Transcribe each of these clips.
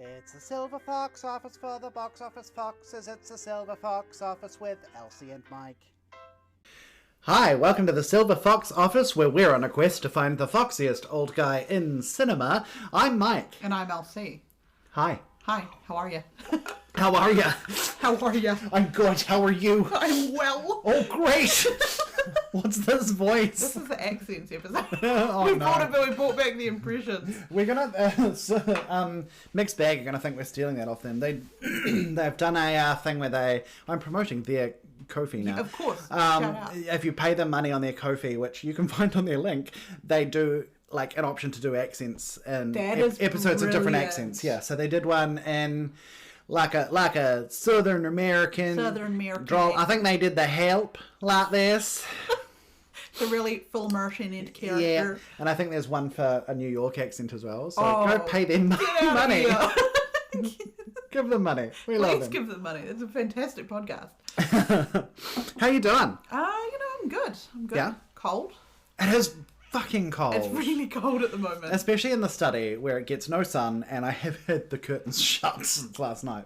It's a silver fox office for the box office foxes. It's a silver fox office with Elsie and Mike. Hi, welcome to the Silver Fox Office, where we're on a quest to find the foxiest old guy in cinema. I'm Mike. And I'm Elsie. Hi. Hi, how are you? How are you? How are you? I'm good, how are you? I'm well. Oh, great! What's this voice? This is the accents episode. Oh, we no. brought back the impressions. We're gonna, Mixed Bag are gonna think we're stealing that off them. They've done a thing where I'm promoting their Ko-fi now. Yeah, of course. Shout out. If you pay them money on their Ko-fi, which you can find on their link, they do like an option to do accents and episodes of different accents. Yeah, so they did one in like a Southern American drawl. I think they did The Help like this. To really full immersion into character. Yeah, and I think there's one for a New York accent as well. So go pay them money. Give them money. We love them. Please give them money. It's a fantastic podcast. How you doing? I'm good. Yeah? Cold. It is fucking cold. It's really cold at the moment. Especially in the study where it gets no sun, and I have had the curtains shut since last night.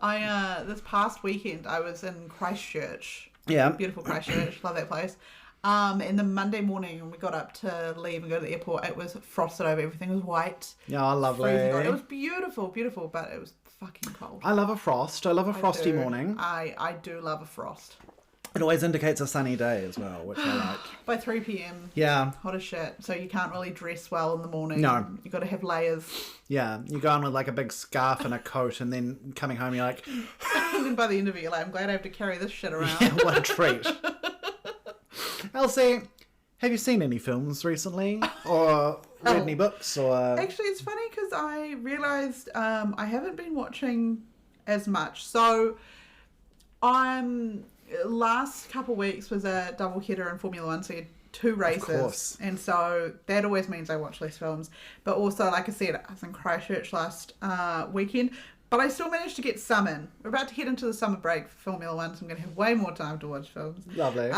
This past weekend I was in Christchurch. Yeah. Beautiful Christchurch. Love that place. And the Monday morning when we got up to leave and go to the airport, it was frosted over. Everything was white. Yeah, lovely. It was beautiful, but it was fucking cold. I love a frost. I love a frosty morning. I do love a frost. It always indicates a sunny day as well, which I like. By 3 p.m. Yeah. Hot as shit. So you can't really dress well in the morning. No. You got to have layers. Yeah. You go on with like a big scarf and a coat, and then coming home you're like... And then by the end of it, you're like, I'm glad I have to carry this shit around. Yeah, what a treat. Elsie, have you seen any films recently? Or read any books? Or Actually, it's funny because I realised I haven't been watching as much. So last couple of weeks was a double header in Formula One, so you had 2 races. Of course. And so that always means I watch less films. But also, like I said, I was in Christchurch last weekend, but I still managed to get some in. We're about to head into the summer break for Formula One, so I'm going to have way more time to watch films. Lovely.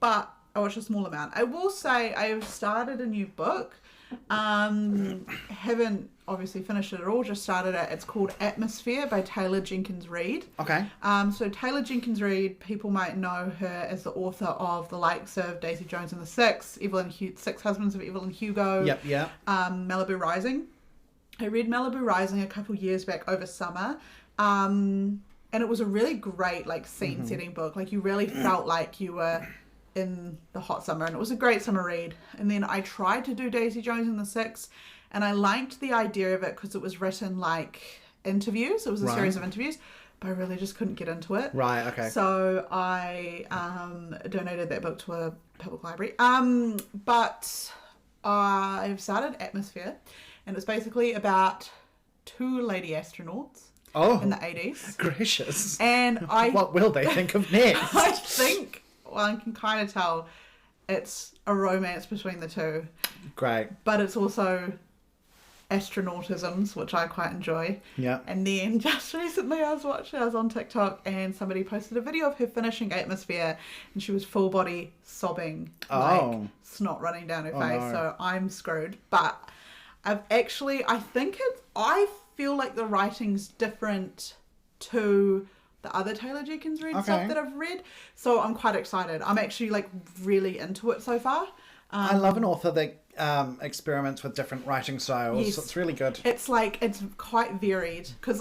But I watched a small amount. I will say I have started a new book. Haven't obviously finished it at all, just started it. It's called Atmosphere by Taylor Jenkins Reid. Okay. So Taylor Jenkins Reid, people might know her as the author of the likes of Daisy Jones and the Six, Six Husbands of Evelyn Hugo. Yep. Malibu Rising. I read Malibu Rising a couple years back over summer. And it was a really great scene setting book. Like you really felt like you were in the hot summer, and it was a great summer read. And then I tried to do Daisy Jones and the Six, and I liked the idea of it because it was written like interviews. It was a series of interviews, but I really just couldn't get into it. Right, okay. So I donated that book to a public library. But I've started Atmosphere, and it's basically about 2 lady astronauts in the 80s. Gracious. And what will they think of next? I think... Well, I can kind of tell it's a romance between the 2. Great. But it's also astronautisms, which I quite enjoy. Yeah. And then just recently I was on TikTok and somebody posted a video of her finishing Atmosphere, and she was full body sobbing, like snot running down her face. No. So I'm screwed. But I feel like the writing's different to the other Taylor Jenkins Reid stuff that I've read, so I'm quite excited. I'm actually really into it so far. I love an author that experiments with different writing styles. Yes. It's really good. It's quite varied because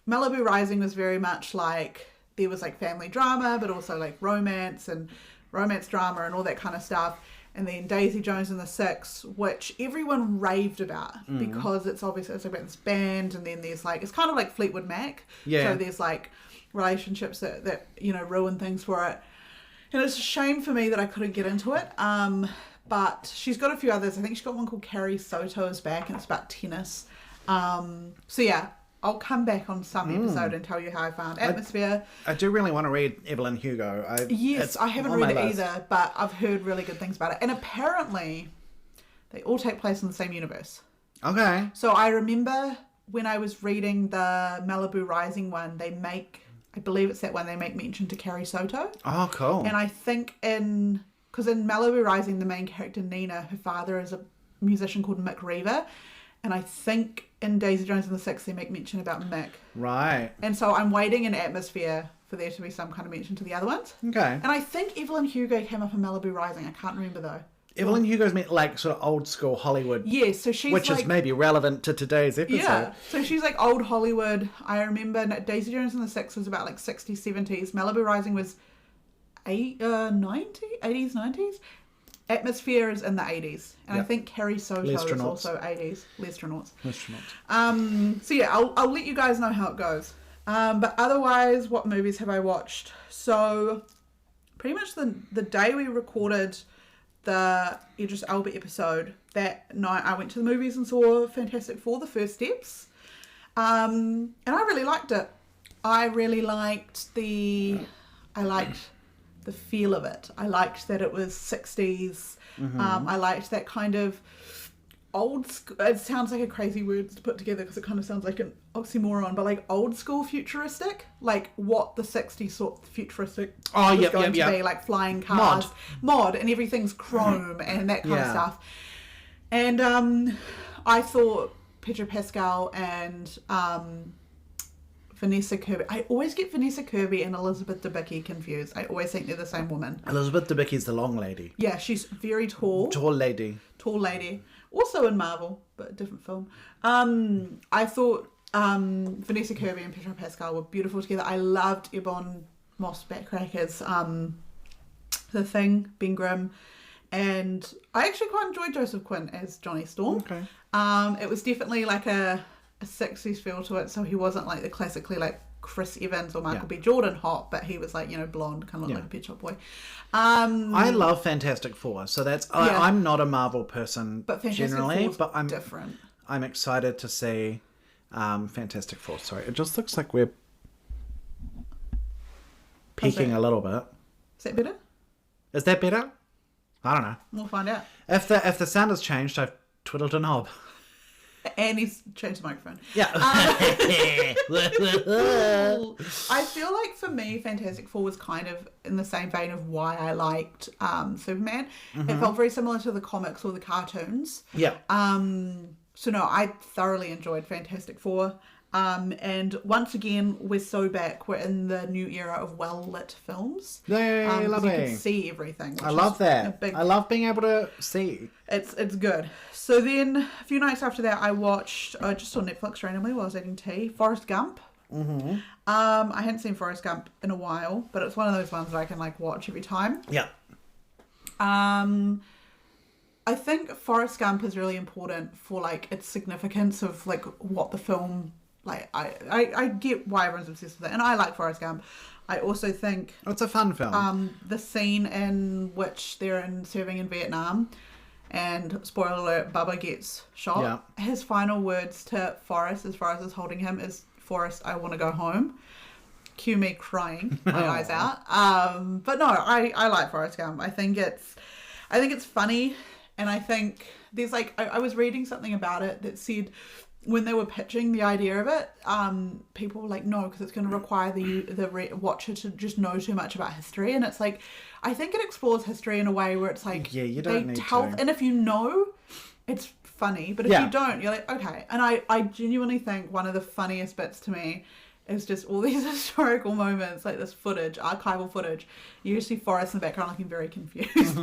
Malibu Rising was very much there was family drama, but also romance and romance drama and all that kind of stuff. And then Daisy Jones and the Six, which everyone raved about because it's about this band, and then there's it's kind of like Fleetwood Mac. Yeah. So there's relationships that ruin things for it, and it's a shame for me that I couldn't get into it. But she's got a few others. I think she's got one called Carrie Soto is back, and it's about tennis. So yeah, I'll come back on some episode and tell you how I found Atmosphere. I do really want to read Evelyn Hugo. I haven't read it either, but I've heard really good things about it, and apparently they all take place in the same universe. Okay. So I remember when I was reading the Malibu Rising one, I believe it's that one, they make mention to Carrie Soto. Oh, cool. And I think because in Malibu Rising, the main character, Nina, her father is a musician called Mick Reaver. And I think in Daisy Jones and the Six they make mention about Mick. Right. And so I'm waiting in Atmosphere for there to be some kind of mention to the other ones. Okay. And I think Evelyn Hugo came up in Malibu Rising. I can't remember though. Evelyn Hugo's meant like sort of old school Hollywood. Yeah, so she's which is maybe relevant to today's episode. Yeah, so she's like old Hollywood. I remember Daisy Jones and the Six was about like 60s, 70s. Malibu Rising was 80s, 90s. Atmosphere is in the 80s. And I think Carrie Soto is also 80s. Lestronauts. So yeah, I'll let you guys know how it goes. But otherwise, what movies have I watched? So pretty much the day we recorded the Idris Elba episode, that night I went to the movies and saw Fantastic Four, The First Steps. And I really liked it. I really liked the feel of it. I liked that it was 60s. I liked that kind of old school, it sounds like a crazy word to put together because it kind of sounds like an oxymoron, but like old school futuristic, like what the 60s sort of futuristic was going to be, like flying cars, mod, and everything's chrome and that kind of stuff. And I thought Pedro Pascal and Vanessa Kirby. I always get Vanessa Kirby and Elizabeth Debicki confused. I always think they're the same woman. Elizabeth Debicki's the long lady. Yeah, she's very tall. Tall lady. Also in Marvel, but a different film. I thought Vanessa Kirby and Pedro Pascal were beautiful together. I loved Ebon Moss-Backrack's The Thing, Ben Grimm. And I actually quite enjoyed Joseph Quinn as Johnny Storm. Okay. It was definitely like a 60s feel to it, so he wasn't like the classically like Chris Evans or Michael B. Jordan hot, but he was like, blonde, kind of like a Pet Shop Boy. I love Fantastic Four, so that's I'm not a Marvel person generally, but I'm different. I'm excited to see Fantastic Four. Sorry, it just looks like we're peaking a little bit. Is that better? Is that better? I don't know. We'll find out. If the sound has changed, I've twiddled a knob. And he's changed the microphone. Yeah. I feel like for me, Fantastic Four was kind of in the same vein of why I liked Superman. It felt very similar to the comics or the cartoons. Yeah. So no, I thoroughly enjoyed Fantastic Four. And once again, we're so back. We're in the new era of well-lit films. Yay, lovely. You can see everything. I love that. I love being able to see. It's good. So then, a few nights after that, I watched, just on Netflix randomly while I was eating tea, Forrest Gump. I hadn't seen Forrest Gump in a while, but it's one of those ones that I can like watch every time. Yeah. I think Forrest Gump is really important for like its significance of like what the film, like I get why everyone's obsessed with it, and I like Forrest Gump. I also think it's a fun film. The scene in which they're serving in Vietnam, and spoiler alert, Bubba gets shot. Yeah. His final words to Forrest, as Forrest is holding him, is, "Forrest, I want to go home." Cue me crying my eyes out. But no, I like Forrest Gump. I think it's funny, and I think there's like I was reading something about it that said when they were pitching the idea of it, people were like, no, because it's going to require the watcher to just know too much about history. And it's like, I think it explores history in a way where it's like, you don't need to. And if you know, it's funny. But if you don't, you're like, okay. And I genuinely think one of the funniest bits to me is just all these historical moments, like this footage, archival footage. You see Forrest in the background looking very confused.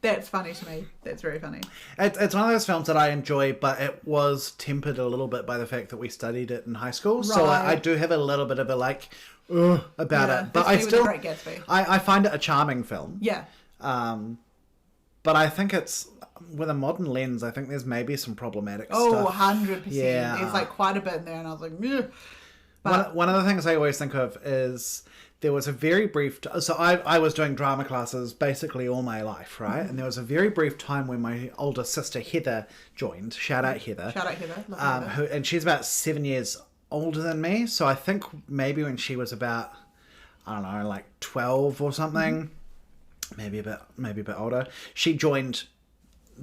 That's funny to me. That's very funny. It's one of those films that I enjoy, but it was tempered a little bit by the fact that we studied it in high school. Right. So I do have a little bit of a about it. But I still, I find it a charming film. Yeah. But I think it's, with a modern lens, I think there's maybe some problematic stuff. Oh, 100%. Yeah. There's like quite a bit in there, and I was like, meh. But one of the things I always think of is there was a very brief... So I was doing drama classes basically all my life, right? And there was a very brief time when my older sister Heather joined. Shout out Heather. Shout out Heather. Love Heather. And she's about 7 years older than me. So I think maybe when she was about, I don't know, like 12 or something, maybe a bit older, she joined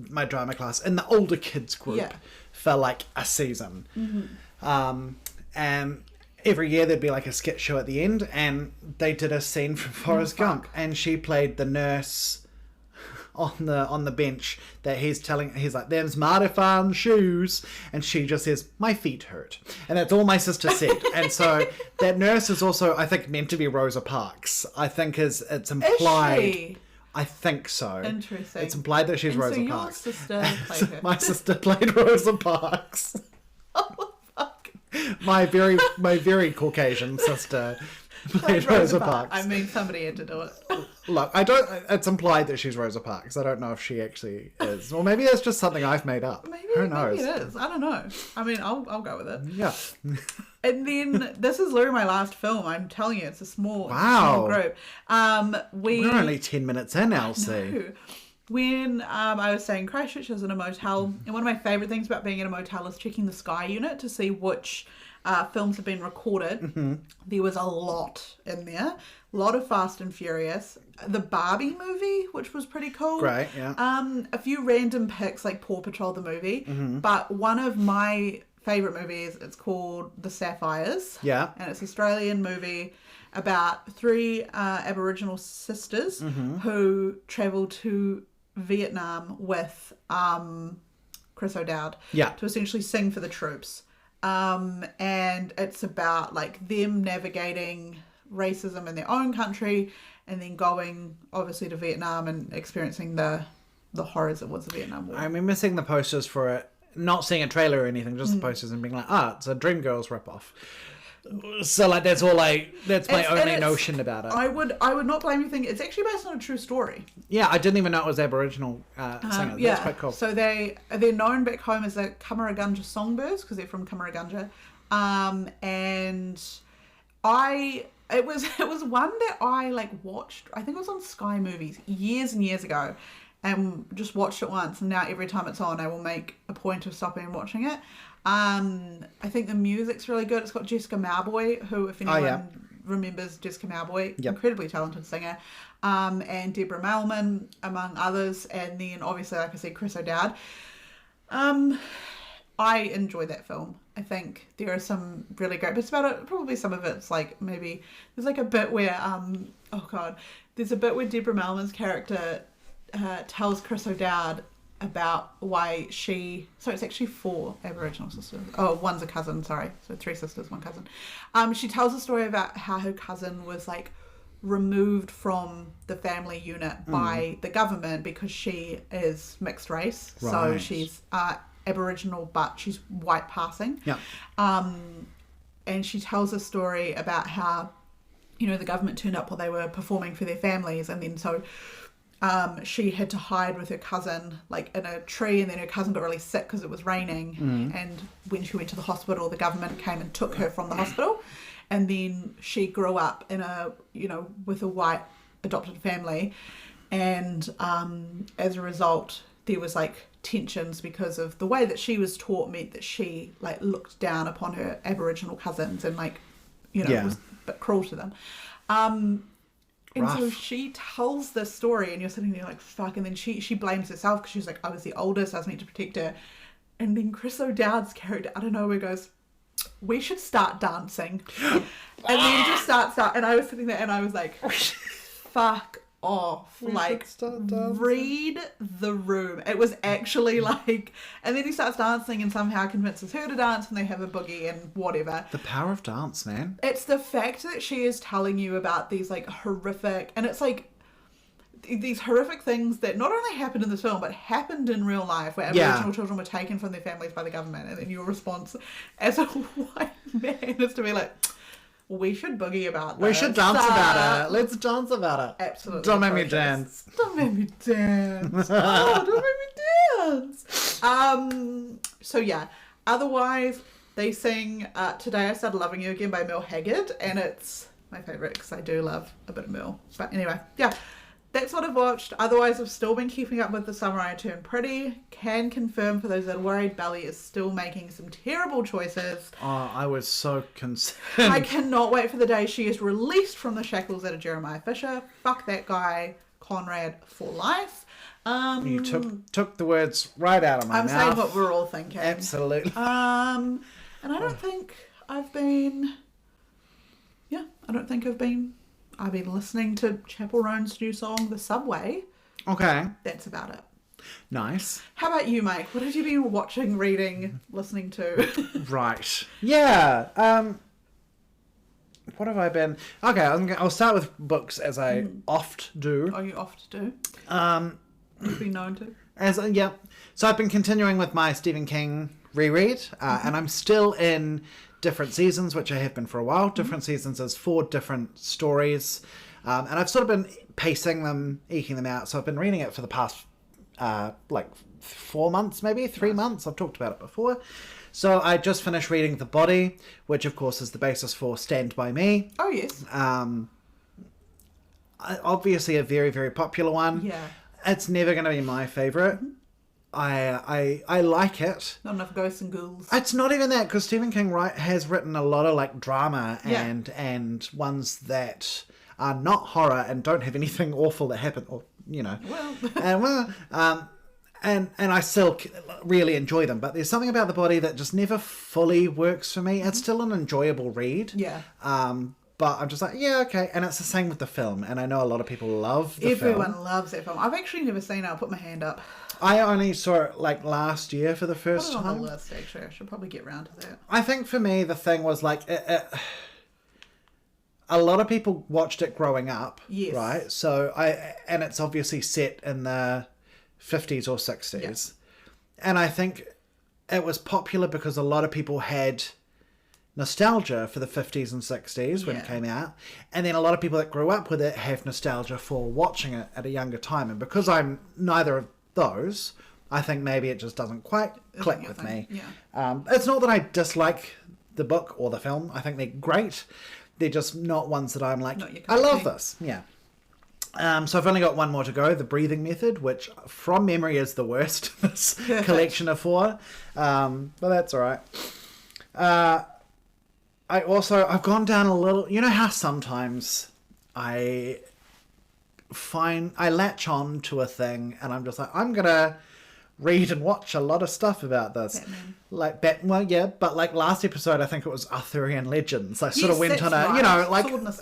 my drama class in the older kids group for like a season. And every year there'd be like a sketch show at the end, and they did a scene from Forrest Gump, and she played the nurse on the bench that he's like, "Them's mighty fine shoes," and she just says, "My feet hurt," and that's all my sister said. And so that nurse is also, I think, meant to be Rosa Parks. I think it's implied. Is she? I think so. Interesting. It's implied that she's Rosa Your Parks. sister played her. My sister played Rosa Parks. Oh, fuck. My very Caucasian sister played Rosa Parks. I mean, somebody had to do it. Look, it's implied that she's Rosa Parks. I don't know if she actually is. Or maybe it's just something I've made up. Who knows? Maybe it is. I don't know. I mean, I'll go with it. Yeah. And then, this is literally my last film. I'm telling you, it's a small group. We're only 10 minutes in, Elsie. When I was staying in Christchurch, I was in a motel. And one of my favourite things about being in a motel is checking the Sky unit to see which films have been recorded. Mm-hmm. There was a lot in there. A lot of Fast and Furious. The Barbie movie, which was pretty cool. Great, yeah. A few random picks, like Paw Patrol the movie. Mm-hmm. But one of my favourite movies, it's called The Sapphires. Yeah. And it's an Australian movie about 3 Aboriginal sisters who travel to Vietnam with Chris O'Dowd to essentially sing for the troops. And it's about like them navigating racism in their own country and then going obviously to Vietnam and experiencing the horrors that was the Vietnam War. I remember seeing the posters for it, not seeing a trailer or anything, just the posters, and being like, it's a Dreamgirls ripoff. So like that's my only notion about it. I would not blame you. It's actually based on a true story. Yeah, I didn't even know it was Aboriginal singers. That's quite cool. So they're known back home as the Kamaraganja Songbirds because they're from Kamaraganja, and it was one that I like watched. I think it was on Sky Movies years and years ago, and just watched it once. And now every time it's on, I will make a point of stopping and watching it. I think the music's really good. It's got Jessica Mauboy, who, if anyone remembers Jessica Mauboy, incredibly talented singer, and Deborah Mailman, among others, and then obviously, like I said, Chris O'Dowd. I enjoy that film. I think there are some really great bits about it. Probably some of it's like maybe there's like a bit where there's a bit where Deborah Mailman's character tells Chris O'Dowd about why so it's actually 4 Aboriginal sisters. Oh, one's a cousin, sorry. So 3 sisters, 1 cousin. She tells a story about how her cousin was like removed from the family unit by the government because she is mixed race. Right. So she's Aboriginal, but she's white passing. Yeah. And she tells a story about how, the government turned up while they were performing for their families, and then so she had to hide with her cousin like in a tree, and then her cousin got really sick because it was raining, and when she went to the hospital, the government came and took her from the hospital, and then she grew up in a with a white adopted family, and as a result there was like tensions because of the way that she was taught meant that she like looked down upon her Aboriginal cousins and like was a bit cruel to them. And Rough. So she tells this story, and you're sitting there like, fuck. And then she blames herself because she's like, I was the oldest, I was meant to protect her. And then Chris O'Dowd's character, I don't know, where goes, we should start dancing. And then just start. And I was sitting there and I was like, fuck off. Read the room. It was actually like, and then he starts dancing and somehow convinces her to dance, and they have a boogie and whatever. The power of dance, man. It's the fact that she is telling you about these like horrific, and it's like these horrific things that not only happened in this film but happened in real life, where Aboriginal children were taken from their families by the government, and then your response as a white man is to be like, we should boogie about that. We should dance about it. Let's dance about it. Absolutely. Don't make me dance. Don't make me dance. Oh, don't make me dance. So yeah. Otherwise, they sing Today I Started Loving You Again by Mel Haggard, and it's my favourite because I do love a bit of Mel. But anyway, yeah. That's what I've watched. Otherwise, I've still been keeping up with The Summer I Turned Pretty. Can confirm for those that are worried, Belly is still making some terrible choices. Oh, I was so concerned. I cannot wait for the day she is released from the shackles that are Jeremiah Fisher. Fuck that guy, Conrad for life. You took the words right out of my mouth. I'm saying what we're all thinking. Absolutely. And I don't think I've been... I've been listening to Chapel Roan's new song, The Subway. Okay. That's about it. Nice. How about you, Mike? What have you been watching, reading, listening to? Right. Yeah. What have I been? Okay, I'll start with books as I oft do. Oh, you oft do? You've been known to? Yeah. So I've been continuing with my Stephen King reread, and I'm still in different seasons, which I have been for a while. Different seasons as 4 different stories, and I've sort of been pacing them, eking them out. So I've been reading it for the past 4 months, maybe 3 months. I've talked about it before. So I just finished reading The Body, which of course is the basis for Stand By Me. Oh yes. Obviously a very, very popular one. Yeah. It's never going to be my favourite. I like it. Not enough ghosts and ghouls. It's not even that, because Stephen King has written a lot of like drama and ones that are not horror and don't have anything awful that happen, or and I still really enjoy them. But there's something about The Body that just never fully works for me. It's still an enjoyable read. Yeah. But I'm just like, yeah, okay. And it's the same with the film. And I know a lot of people love the film. Everyone loves that film. I've actually never seen it. I'll put my hand up. I only saw it like last year for the first time. time. On the list, actually. I should probably get round to that. I think for me, the thing was like, a lot of people watched it growing up. Yes. Right? So and it's obviously set in the 50s or 60s. Yeah. And I think it was popular because a lot of people had nostalgia for the 50s and 60s when it came out, and then a lot of people that grew up with it have nostalgia for watching it at a younger time, and because I'm neither of those, I think maybe it just doesn't quite click with me. It's not that I dislike the book or the film. I think they're great. They're just not ones that I'm like, I love this. So I've only got one more to go, The Breathing Method, which from memory is the worst this collection of 4, but that's all right. I've gone down a little... You know how sometimes I latch on to a thing and I'm just like, I'm going to read and watch a lot of stuff about this. Batman. But like last episode, I think it was Arthurian Legends. I sort of went on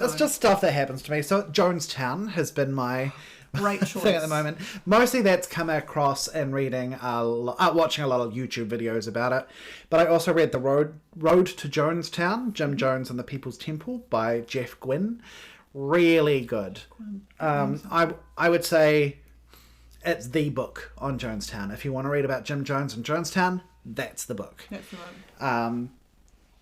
it's just stuff that happens to me. So Jonestown has been my... Great choice. Thing at the moment. Mostly that's come across in reading, watching a lot of YouTube videos about it. But I also read The Road to Jonestown, Jim Jones and the People's Temple by Jeff Gwynne. Really good. I would say it's the book on Jonestown. If you want to read about Jim Jones and Jonestown, that's the book. That's the one.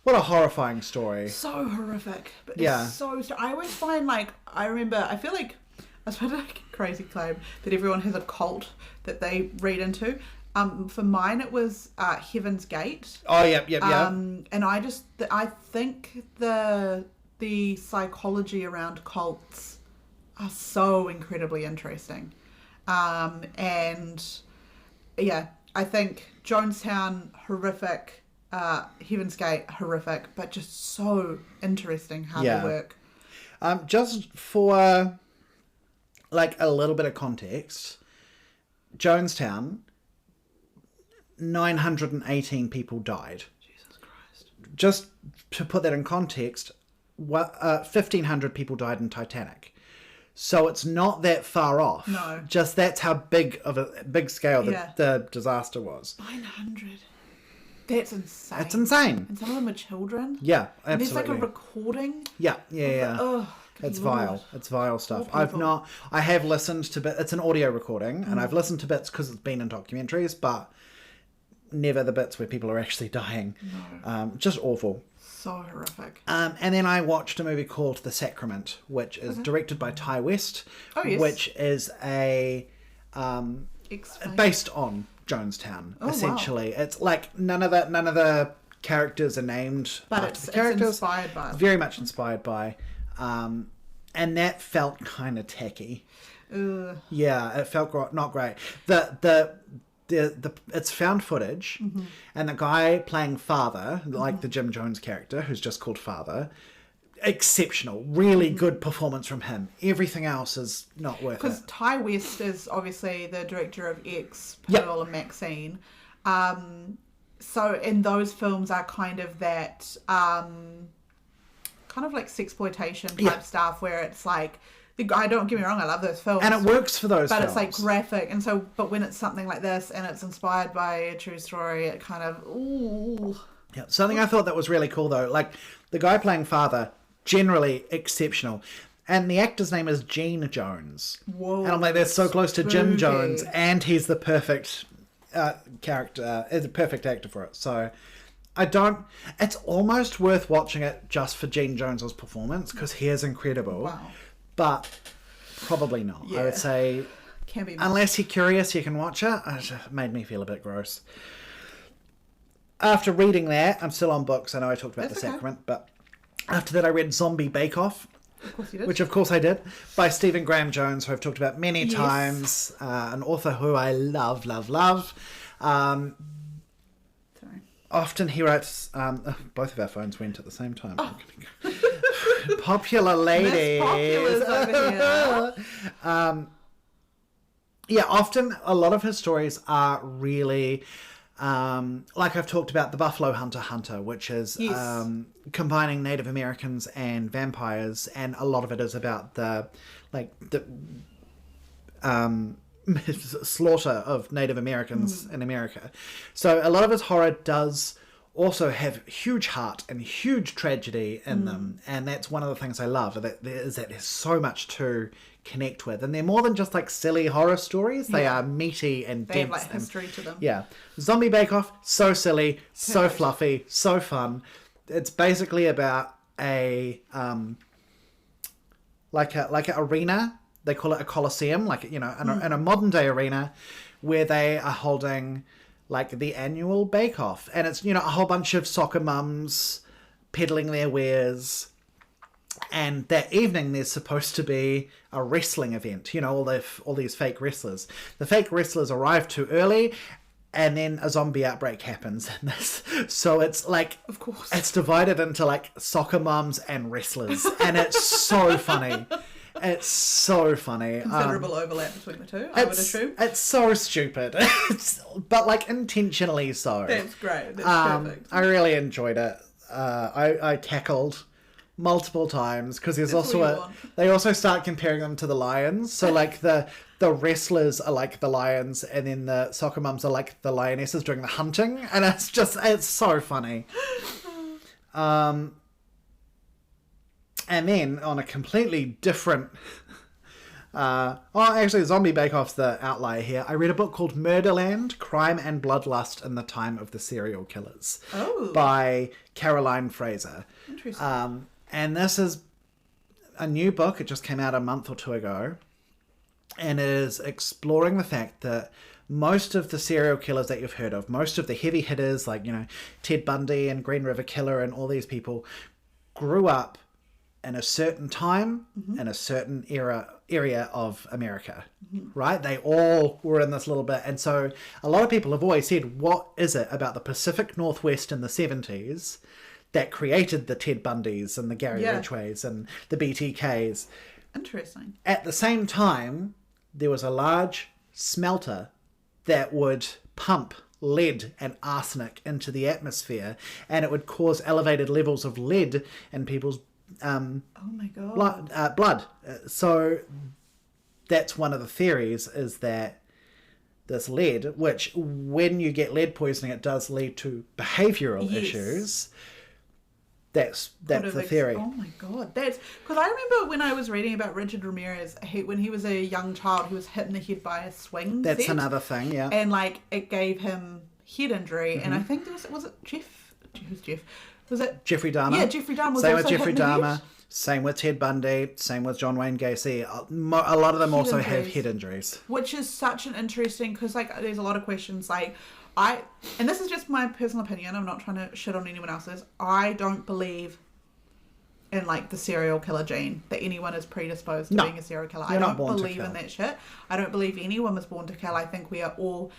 What a horrifying story. So horrific. But it's so... I always find I feel like I've heard a crazy claim that everyone has a cult that they read into. For mine, it was Heaven's Gate. Oh, yeah. And I think the psychology around cults are so incredibly interesting. And yeah, I think Jonestown, horrific. Heaven's Gate, horrific, but just so interesting how they work. Just for... like a little bit of context, Jonestown, 918 people died. Jesus Christ. Just to put that in context, 1,500 people died in Titanic. So it's not that far off. No. Just that's how big scale the disaster was. 900. That's insane. It's insane. And some of them are children. Yeah, absolutely. And there's like a recording. Yeah. Ugh. It's vile. It's vile stuff. I have listened to bits. It's an audio recording, and I've listened to bits because it's been in documentaries, but never the bits where people are actually dying. No. Just awful. So horrific. And then I watched a movie called The Sacrament, which is directed by Ty West, which is based on Jonestown, essentially. Wow. It's like none of the characters are named, but it's inspired by. Very much inspired by. And that felt kind of tacky. Yeah, it felt not great. It's found footage, and the guy playing Father, like the Jim Jones character, who's just called Father, exceptional, really good performance from him. Everything else is not worth it. Because Ty West is obviously the director of X, Pearl and Maxine. So, and those films are kind of that, kind of like sexploitation type stuff where it's like I don't get me wrong, I love those films. And it works for those films. But it's like graphic, and so, but when it's something like this and it's inspired by a true story, it kind of, ooh. Yeah, something I thought that was really cool though, like the guy playing father, generally exceptional. And the actor's name is Gene Jones. Whoa. And I'm like, that's so close to Jim Jones, and he's the perfect character, is a perfect actor for it. So it's almost worth watching it just for Gene Jones's performance, because he is incredible. Wow. But probably not. Yeah. I would say, can be unless you're curious, you can watch it. It made me feel a bit gross. After reading that, I'm still on books. I know I talked about The Sacrament, but after that I read Zombie Bake Off. Of course you did. Which of course I did, by Stephen Graham Jones, who I've talked about many times. An author who I love. Sorry. Often he writes... both of our phones went at the same time. Oh. Popular ladies. Over here. Yeah, often a lot of his stories are really... like I've talked about The Buffalo Hunter, which is combining Native Americans and vampires, and a lot of it is about the slaughter of Native Americans in America. So a lot of his horror does also have huge heart and huge tragedy in them, and that's one of the things I love, that there's so much to connect with, and they're more than just like silly horror stories. They are meaty and they dense. have like history to them. Yeah. Zombie Bake Off, so silly, so fluffy, so fun. It's basically about a like an arena. They call it a coliseum, like, you know, in a modern day arena where they are holding like the annual Bake Off, and it's, you know, a whole bunch of soccer mums peddling their wares. And that evening there's supposed to be a wrestling event, you know, all these fake wrestlers. The fake wrestlers arrive too early, and then a zombie outbreak happens in this. So it's like, of course, it's divided into like soccer mums and wrestlers, and it's so funny. It's so funny. Considerable overlap between the two, I would assume. It's so stupid. But like intentionally so. That's great. That's perfect. I really enjoyed it. I cackled multiple times, because there's they also start comparing them to the lions. So like the wrestlers are like the lions, and then the soccer mums are like the lionesses doing the hunting, and it's so funny. And then on a completely different actually Zombie Bake Off's the outlier here. I read a book called Murderland: Crime and Bloodlust in the Time of the Serial Killers by Caroline Fraser. Interesting. And this is a new book. It just came out a month or two ago. And it is exploring the fact that most of the serial killers that you've heard of, most of the heavy hitters, like, you know, Ted Bundy and Green River Killer and all these people, grew up in a certain time, in a certain area of America, right? They all were in this little bit. And so a lot of people have always said, what is it about the Pacific Northwest in the 70s that created the Ted Bundys and the Gary Ridgways and the BTKs? Interesting. At the same time, there was a large smelter that would pump lead and arsenic into the atmosphere, and it would cause elevated levels of lead in people's oh my god, blood. So that's one of the theories, is that this lead, which when you get lead poisoning, it does lead to behavioural issues. That's the theory. Oh my god, that's because I remember when I was reading about Richard Ramirez, when he was a young child, he was hit in the head by a swing. That's set, another thing, yeah. And like it gave him head injury, and I think was it Jeff? Who's Jeff? Was it Jeffrey Dahmer? Yeah, Jeffrey Dahmer was same also with Jeffrey hit in the Dahmer. head. Same with Ted Bundy. Same with John Wayne Gacy. A lot of them also have head injuries, which is such an interesting, because like there's a lot of questions like and this is just my personal opinion. I'm not trying to shit on anyone else's. I don't believe in like the serial killer gene, that anyone is predisposed to being a serial killer. I don't believe in that shit. I don't believe anyone was born to kill. I think we are all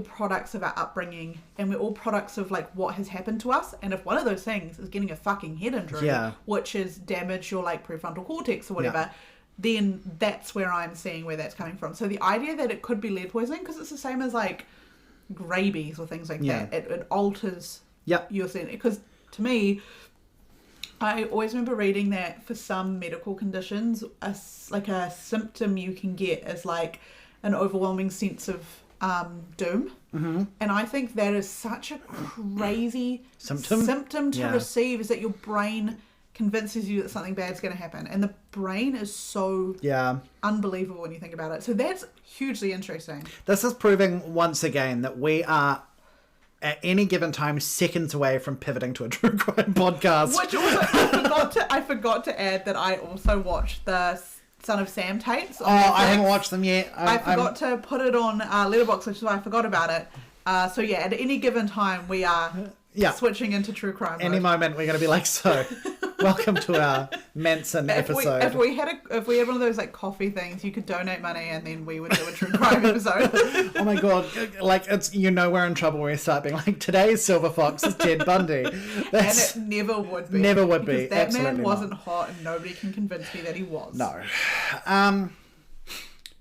products of our upbringing, and we're all products of like what has happened to us. And if one of those things is getting a fucking head injury, which has damaged your like prefrontal cortex or whatever, then that's where I'm seeing where that's coming from. So the idea that it could be lead poisoning, because it's the same as like rabies or things like that, it alters your sense. Because to me, I always remember reading that for some medical conditions, a symptom you can get is like an overwhelming sense of doom. Mm-hmm. And I think that is such a crazy symptom to receive, is that your brain convinces you that something bad's going to happen. And the brain is so unbelievable when you think about it. So that's hugely interesting. This is proving once again that we are at any given time seconds away from pivoting to a true crime podcast. Which also, I forgot to add that I also watched the Son of Sam tapes. I haven't watched them yet. I forgot to put it on Letterboxd, which is why I forgot about it. So yeah, at any given time we are switching into true crime. Any moment we're going to be like, so welcome to our Manson episode. If we had one of those like coffee things, you could donate money and then we would do a true crime episode. Oh my god, like it's we're in trouble when we start being like, today's Silver Fox is Ted Bundy. And it never would be. Never would be. That Absolutely man wasn't not. hot and nobody can convince me that he was. No.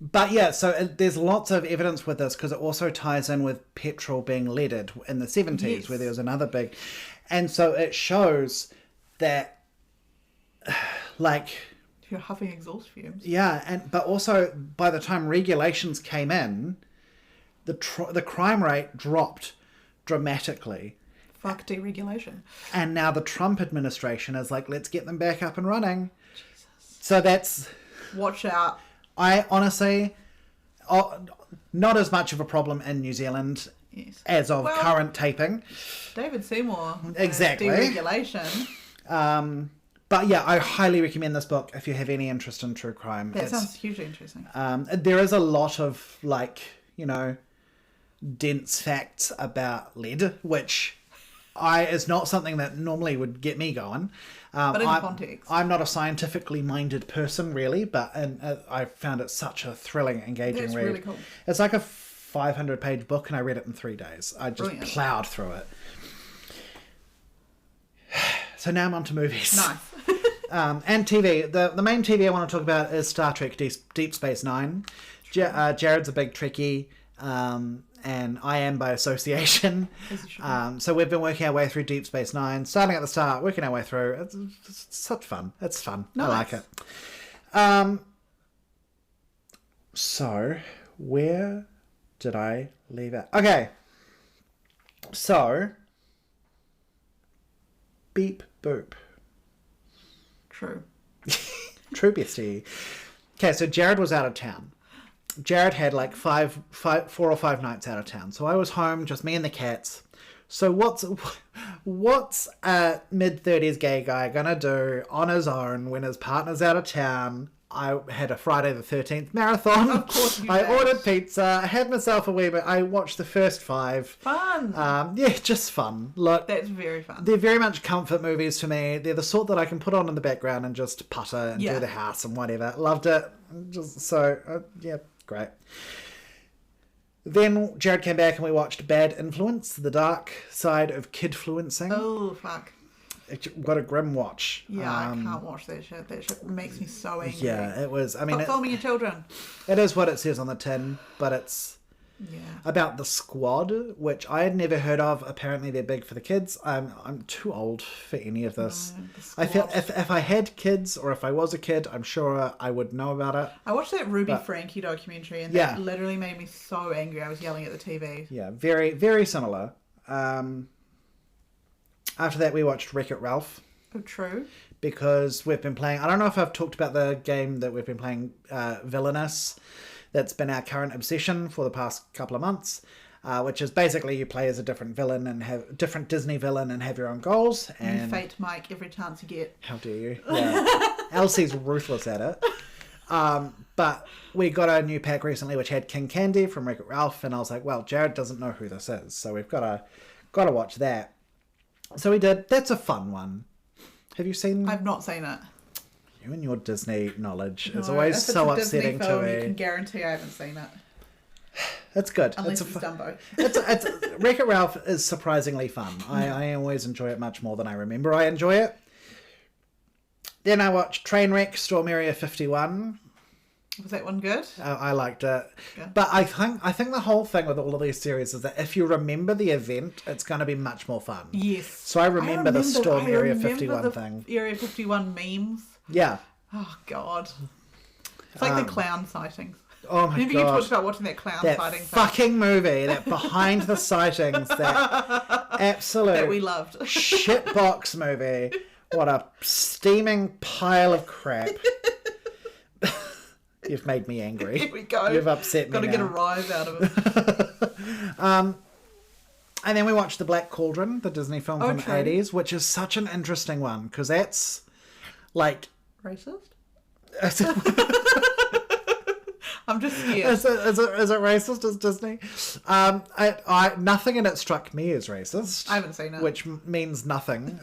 But yeah, so there's lots of evidence with this because it also ties in with petrol being leaded in the 70s where there was another big... And so it shows that, like... If you're huffing exhaust fumes. Yeah, but also by the time regulations came in, the crime rate dropped dramatically. Fuck deregulation. And now the Trump administration is like, let's get them back up and running. Jesus. So that's... Watch out. I honestly, not as much of a problem in New Zealand as of current taping. David Seymour. Exactly. Deregulation. But yeah, I highly recommend this book if you have any interest in true crime. That sounds hugely interesting. There is a lot of dense facts about lead, which is not something that normally would get me going. But in context. I'm not a scientifically minded person, really, but I found it such a thrilling, engaging read. Really cool. It's like a 500-page book, and I read it in 3 days. I just plowed through it. So now I'm on to movies. Nice. And TV. The main TV I want to talk about is Star Trek Deep Space Nine. Jared's a big Trekkie. And I am by association. So we've been working our way through Deep Space Nine, starting at the start, working our way through. It's such fun. It's fun. Nice. I like it. So where did I leave it? Okay. So beep boop. True. True, bestie. Okay, so Jared was out of town. Jared had like 4 or 5 nights out of town. So I was home, just me and the cats. So what's a mid-30s gay guy gonna do on his own when his partner's out of town? I had a Friday the 13th marathon. Of course you did. Ordered pizza. I had myself a wee bit. I watched the first 5. Fun. Yeah, just fun. Look, that's very fun. They're very much comfort movies for me. They're the sort that I can put on in the background and just putter and do the house and whatever. Loved it. Yeah. Great. Then Jared came back and we watched Bad Influence, the dark side of kidfluencing. Oh, fuck. What a grim watch. Yeah, I can't watch that shit. That shit makes me so angry. Yeah, it was. I mean, stop filming your children. It is what it says on the tin, but it's about the Squad, which I had never heard of. Apparently, they're big for the kids. I'm too old for any of this. No, I feel if I had kids or if I was a kid, I'm sure I would know about it. I watched that Ruby Frankie documentary, and that literally made me so angry. I was yelling at the TV. Yeah, very, very similar. After that, we watched Wreck-It Ralph. Oh, true. Because we've been playing... I don't know if I've talked about the game that we've been playing, Villainous. That's been our current obsession for the past couple of months. Which is basically you play as a different villain and have different Disney villain and have your own goals. And you fate Mike every chance you get. How dare you? Yeah. Elsie's ruthless at it. But we got a new pack recently which had King Candy from Wreck-It Ralph. And I was like, well, Jared doesn't know who this is. So we've got to watch that. So we did. That's a fun one. Have you seen... I've not seen it. You and your Disney knowledge is always so upsetting to me. You can guarantee I haven't seen it. It's good. Unless it's Dumbo. Wreck-It Ralph is surprisingly fun. I always enjoy it much more than I remember I enjoy it. Then I watched Trainwreck, Storm Area 51. Was that one good? I liked it. Yeah. But I think the whole thing with all of these series is that if you remember the event, it's going to be much more fun. Yes. So I remember the Storm Area 51 thing. Area 51 memes. Yeah. Oh, God. It's like the clown sightings. Oh, my God. Remember you talked about watching that clown sighting thing? Fucking movie, that behind the sightings, that absolute... That we loved. Shitbox movie. What a steaming pile of crap. You've made me angry. Here we go. You've upset me. Got to get a rise out of it. And then we watched The Black Cauldron, the Disney film from the 80s, which is such an interesting one because that's like... Racist? I'm just scared. Is it racist as Disney? Nothing in it struck me as racist. I haven't seen it. Which means nothing.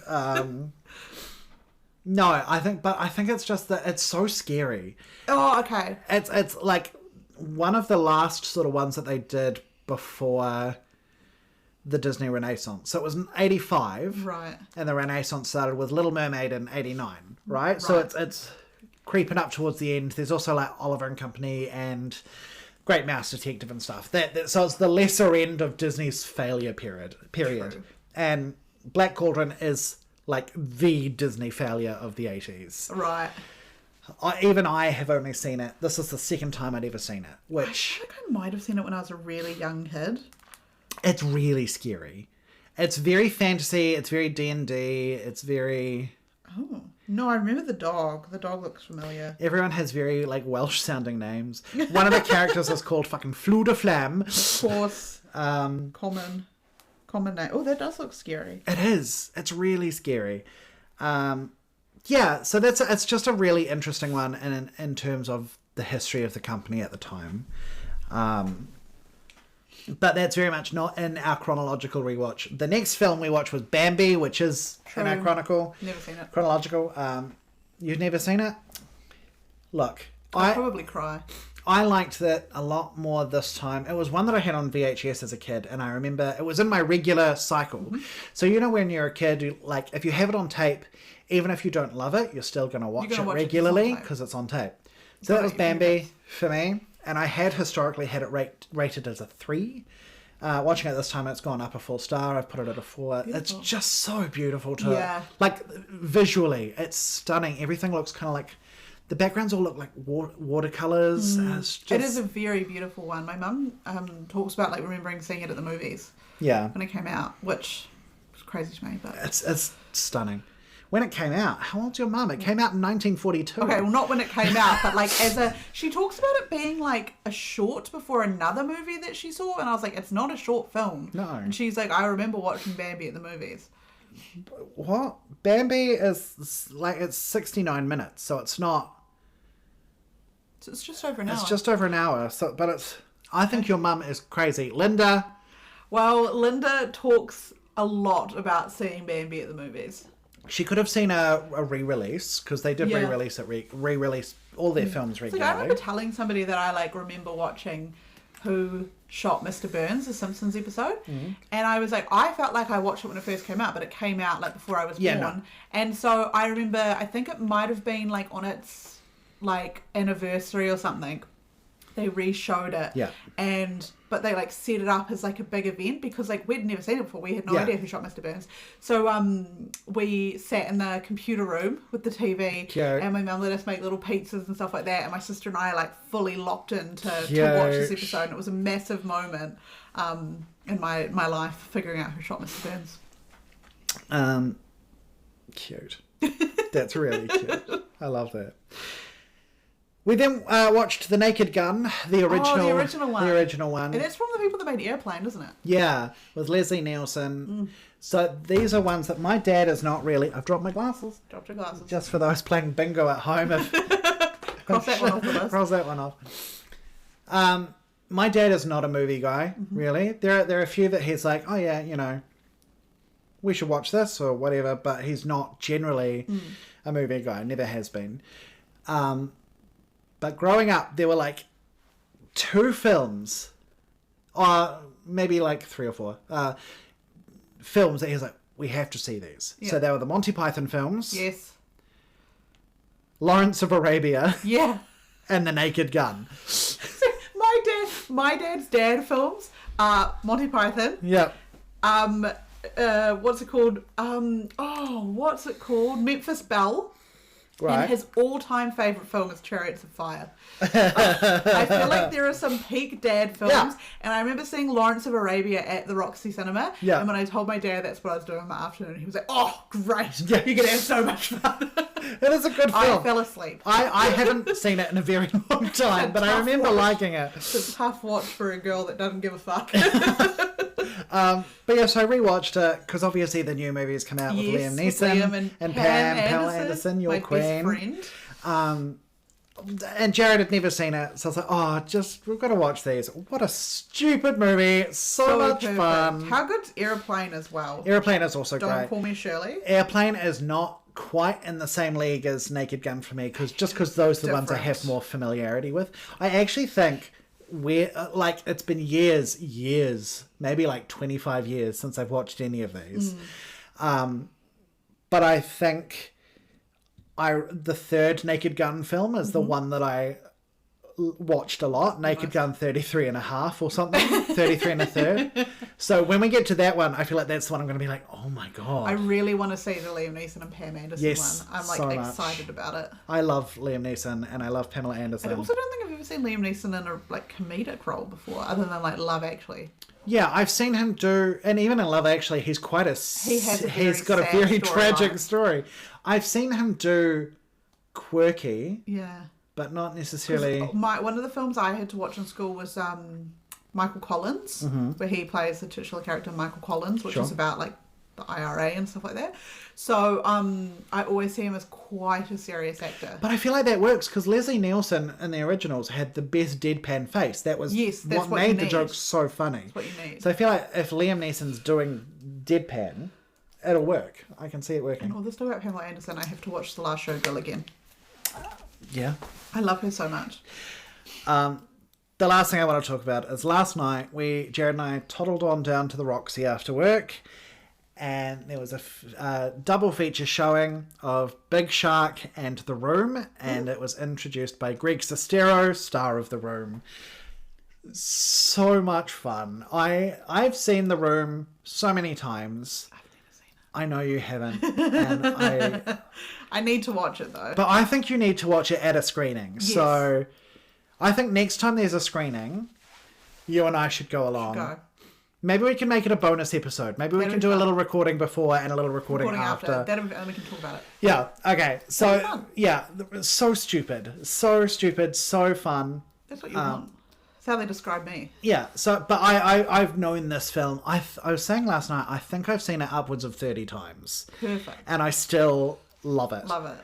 No, I think it's just that it's so scary. Oh, okay. It's like one of the last sort of ones that they did before the Disney Renaissance. So it was in 85. Right. And the Renaissance started with Little Mermaid in 89, right? So it's creeping up towards the end. There's also like Oliver and Company and Great Mouse Detective and stuff. So it's the lesser end of Disney's failure period. True. And Black Cauldron is like the Disney failure of the 80s. Right. Even I have only seen it. This is the second time I'd ever seen it. Which I think I might have seen it when I was a really young kid. It's really scary. It's very fantasy. It's very D&D. It's very... Oh. No, I remember the dog. The dog looks familiar. Everyone has very, like, Welsh-sounding names. One of the characters is called fucking Fleur de Flamme. Of course. Common name. Oh, that does look scary. It is. It's really scary. Yeah, so it's just a really interesting one in terms of the history of the company at the time. But that's very much not in our chronological rewatch. The next film we watched was Bambi, which is in our chronicle. Never seen it. Chronological. You've never seen it? Look, I'll probably cry. I liked that a lot more this time. It was one that I had on VHS as a kid, and I remember it was in my regular cycle. Mm-hmm. So you know when you're a kid, like if you have it on tape, even if you don't love it, you're still going to watch it regularly because it's on tape. So that was Bambi for me, and I had historically had it rated as a 3. Watching it this time, it's gone up a full star. I've put it at a 4. Beautiful. It's just so beautiful like visually, it's stunning. Everything looks kind of like. The backgrounds all look like watercolors. It is a very beautiful one. My mum talks about like remembering seeing it at the movies. Yeah. When it came out, which was crazy to me, but it's stunning. When it came out, how old's your mum? It came out in 1942. Okay, well not when it came out, but like she talks about it being like a short before another movie that she saw, and I was like, it's not a short film. No. And she's like, I remember watching Bambi at the movies. What? Bambi is like it's 69 minutes, so it's not. So it's just over an hour. It's just over an hour. So, but it's. I think your mum is crazy, Linda. Well, Linda talks a lot about seeing Bambi at the movies. She could have seen a re-release because they did re-release all their films regularly. Like I remember telling somebody that I like remember watching Who Shot Mr. Burns, the Simpsons episode, and I was like, I felt like I watched it when it first came out, but it came out like before I was born, no. And so I remember I think it might have been like on its like anniversary or something, they re-showed it, but they like set it up as like a big event because like we'd never seen it before. We had no idea Who Shot Mr. Burns. So we sat in the computer room with the TV, and my mum let us make little pizzas and stuff like that, and my sister and I like fully locked in to watch this episode, and it was a massive moment in my life figuring out Who Shot Mr. Burns. Cute. That's really cute. I love that. We then watched The Naked Gun, the original one. The original one. And it's from the people that made Airplane, isn't it? Yeah, with Leslie Nielsen. So these are ones that my dad is not really... I've dropped my glasses. Dropped your glasses. Just for those playing bingo at home. Cross that one off the list. Cross that one off. My dad is not a movie guy, really. There are a few that he's like, oh yeah, you know, we should watch this or whatever, but he's not generally a movie guy. Never has been. But growing up, there were like 2 films, or maybe like 3 or 4 films that he was like, we have to see these. Yeah. So they were the Monty Python films. Yes. Lawrence of Arabia. Yeah. and The Naked Gun. My dad's dad films are Monty Python. Yep. What's it called? What's it called? Memphis Belle. Right. And his all-time favourite film is Chariots of Fire. I feel like there are some peak dad films. And I remember seeing Lawrence of Arabia at the Roxy Cinema. Yeah. And when I told my dad that's what I was doing in my afternoon, he was like, oh, great. Yeah. You're going to have so much fun. It is a good film. I fell asleep. I haven't seen it in a very long time, but I remember liking it. It's a tough watch for a girl that doesn't give a fuck. But yeah, so I rewatched it because obviously the new movies come out with Liam Neeson and Pamela Anderson, your queen. Best friend. And Jared had never seen it, so I was like, we've got to watch these. What a stupid movie. So much fun. How good's Airplane as well? Airplane is also great. Don't Call Me Shirley. Airplane is not quite in the same league as Naked Gun for me, because those are the ones I have more familiarity with. I actually think it's been years, maybe like 25 years since I've watched any of these. But I think the third Naked Gun film is the one that I watched a lot. Naked Gun 33 and a half or something. 33 and a third. So when we get to that one, I feel like that's the one I'm going to be like, oh my God. I really want to see the Liam Neeson and Pam Anderson one. I'm so excited about it. I love Liam Neeson and I love Pamela Anderson. I also don't think I've ever seen Liam Neeson in a comedic role before, other than Love Actually. Yeah, I've seen him do, and even in Love Actually, he's got a very tragic story. I've seen him do quirky. Yeah. But not necessarily. One of the films I had to watch in school was Michael Collins, where he plays the titular character Michael Collins, which is about the IRA and stuff like that. So I always see him as quite a serious actor. But I feel like that works because Leslie Nielsen in the originals had the best deadpan face. That was what made the jokes so funny. That's what you need. So I feel like if Liam Neeson's doing deadpan, it'll work. I can see it working. And all this talk about Pamela Anderson, I have to watch The Last Showgirl again. Yeah. I love her so much. The last thing I want to talk about is last night Jared and I toddled on down to the Roxy after work, and there was a double feature showing of Big Shark and The Room, and it was introduced by Greg Sestero, star of The Room. So much fun. I've seen The Room so many times. I've never seen it. I know you haven't. And I need to watch it though. But I think you need to watch it at a screening. Yes. So I think next time there's a screening, you and I should go along. Go. Maybe we can make it a bonus episode. Maybe we can do a little recording before and a little recording after. And we can talk about it. Yeah. Okay. So yeah, so stupid, so fun. That's what you want. That's how they describe me. Yeah. So, but I've known this film. I was saying last night, I think I've seen it upwards of 30 times. Perfect. And I still love it. Love it.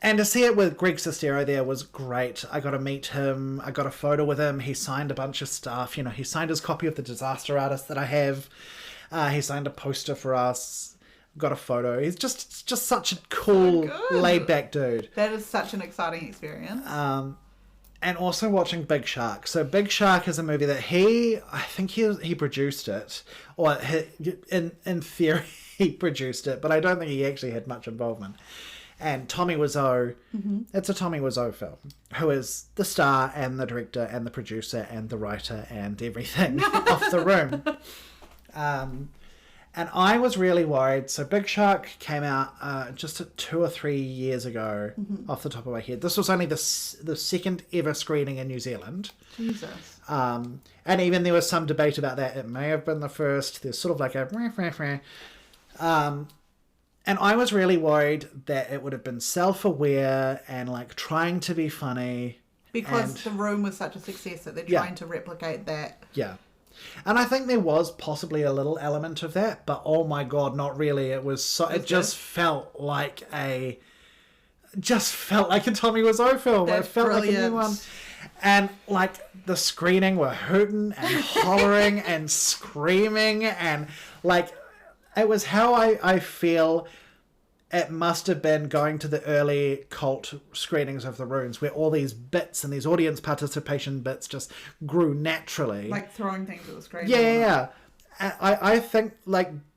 And to see it with Greg Sestero there was great. I got to meet him. I got a photo with him. He signed a bunch of stuff. You know, he signed his copy of The Disaster Artist that I have. He signed a poster for us. Got a photo. He's just such a cool, laid-back dude. That is such an exciting experience. And also watching Big Shark. So Big Shark is a movie that I think he produced it. Or in theory, he produced it. But I don't think he actually had much involvement. And Tommy Wiseau, it's a Tommy Wiseau film, who is the star and the director and the producer and the writer and everything of The Room. And I was really worried. So Big Shark came out just 2 or 3 years ago, off the top of my head. This was only the second ever screening in New Zealand. Jesus. And even there was some debate about that. It may have been the first. There's sort of like a... And I was really worried that it would have been self-aware and trying to be funny. Because The Room was such a success that they're trying to replicate that. Yeah. And I think there was possibly a little element of that, but oh my God, not really. It was so... It just felt like a Tommy Wiseau film. That's it felt brilliant. like a new one. And the screening were hooting and hollering and screaming and it was how I feel it must have been going to the early cult screenings of The Rooms, where all these bits and these audience participation bits just grew naturally. Like throwing things at the screen. Yeah. I think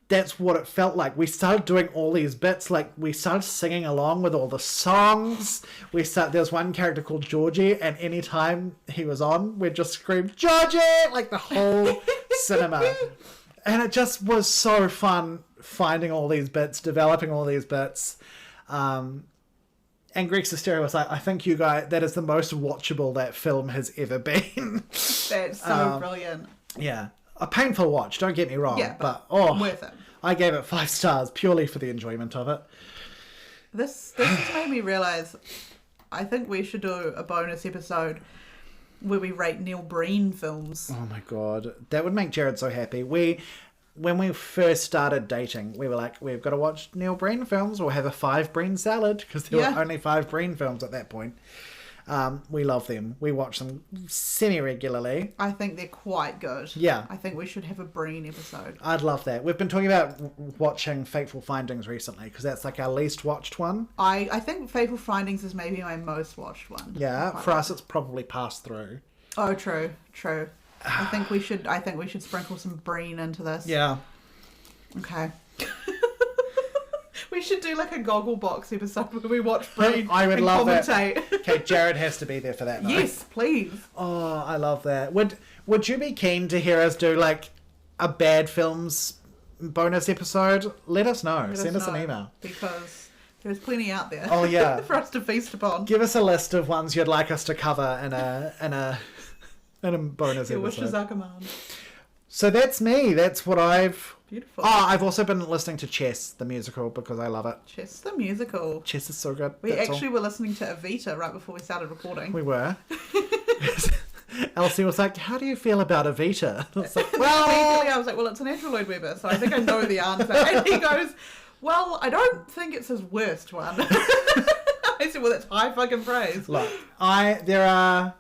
that's what it felt like. We started doing all these bits, like we started singing along with all the songs. There's one character called Georgie, and anytime he was on, we'd just scream Georgie like the whole cinema. And it just was so fun finding all these bits, developing all these bits. And Greek's Hysteria was like, I think you guys, that is the most watchable that film has ever been. That's so brilliant. Yeah. A painful watch, don't get me wrong. Yeah, but worth it. I gave it 5 stars purely for the enjoyment of it. This has made me realise I think we should do a bonus episode where we rate Neil Breen films. Oh my god. That would make Jared so happy. When we first started dating, we were like, we've got to watch Neil Breen films or have a 5 Breen salad, because there were only 5 Breen films at that point. We love them. We watch them semi-regularly. I think they're quite good. Yeah. I think we should have a Breen episode. I'd love that. We've been talking about watching Fateful Findings recently, because that's like our least watched one. I think Fateful Findings is maybe my most watched one. Yeah, for us it's probably passed through. Oh, true. I think we should sprinkle some Breen into this. Yeah. Okay. We should do like a goggle box episode where we watch Breen I would and love commentate. that. Okay, Jared has to be there for that night. Yes, please. Oh, I love that. Would you be keen to hear us do like a bad films bonus episode? Let us know. Send us an email. Because there's plenty out there. Oh yeah. For us to feast upon. Give us a list of ones you'd like us to cover in a bonus Your episode. wishes are command. So that's me. That's what I've... Beautiful. Oh, I've also been listening to Chess, the musical, because I love it. Chess the musical. Chess is so good. We actually were listening to Evita right before we started recording. We were. Elsie was like, how do you feel about Evita? I was like, well... Immediately I was like, well, it's an Andrew Lloyd Webber, so I think I know the answer. And he goes, well, I don't think it's his worst one. I said, well, that's high fucking praise. Look, of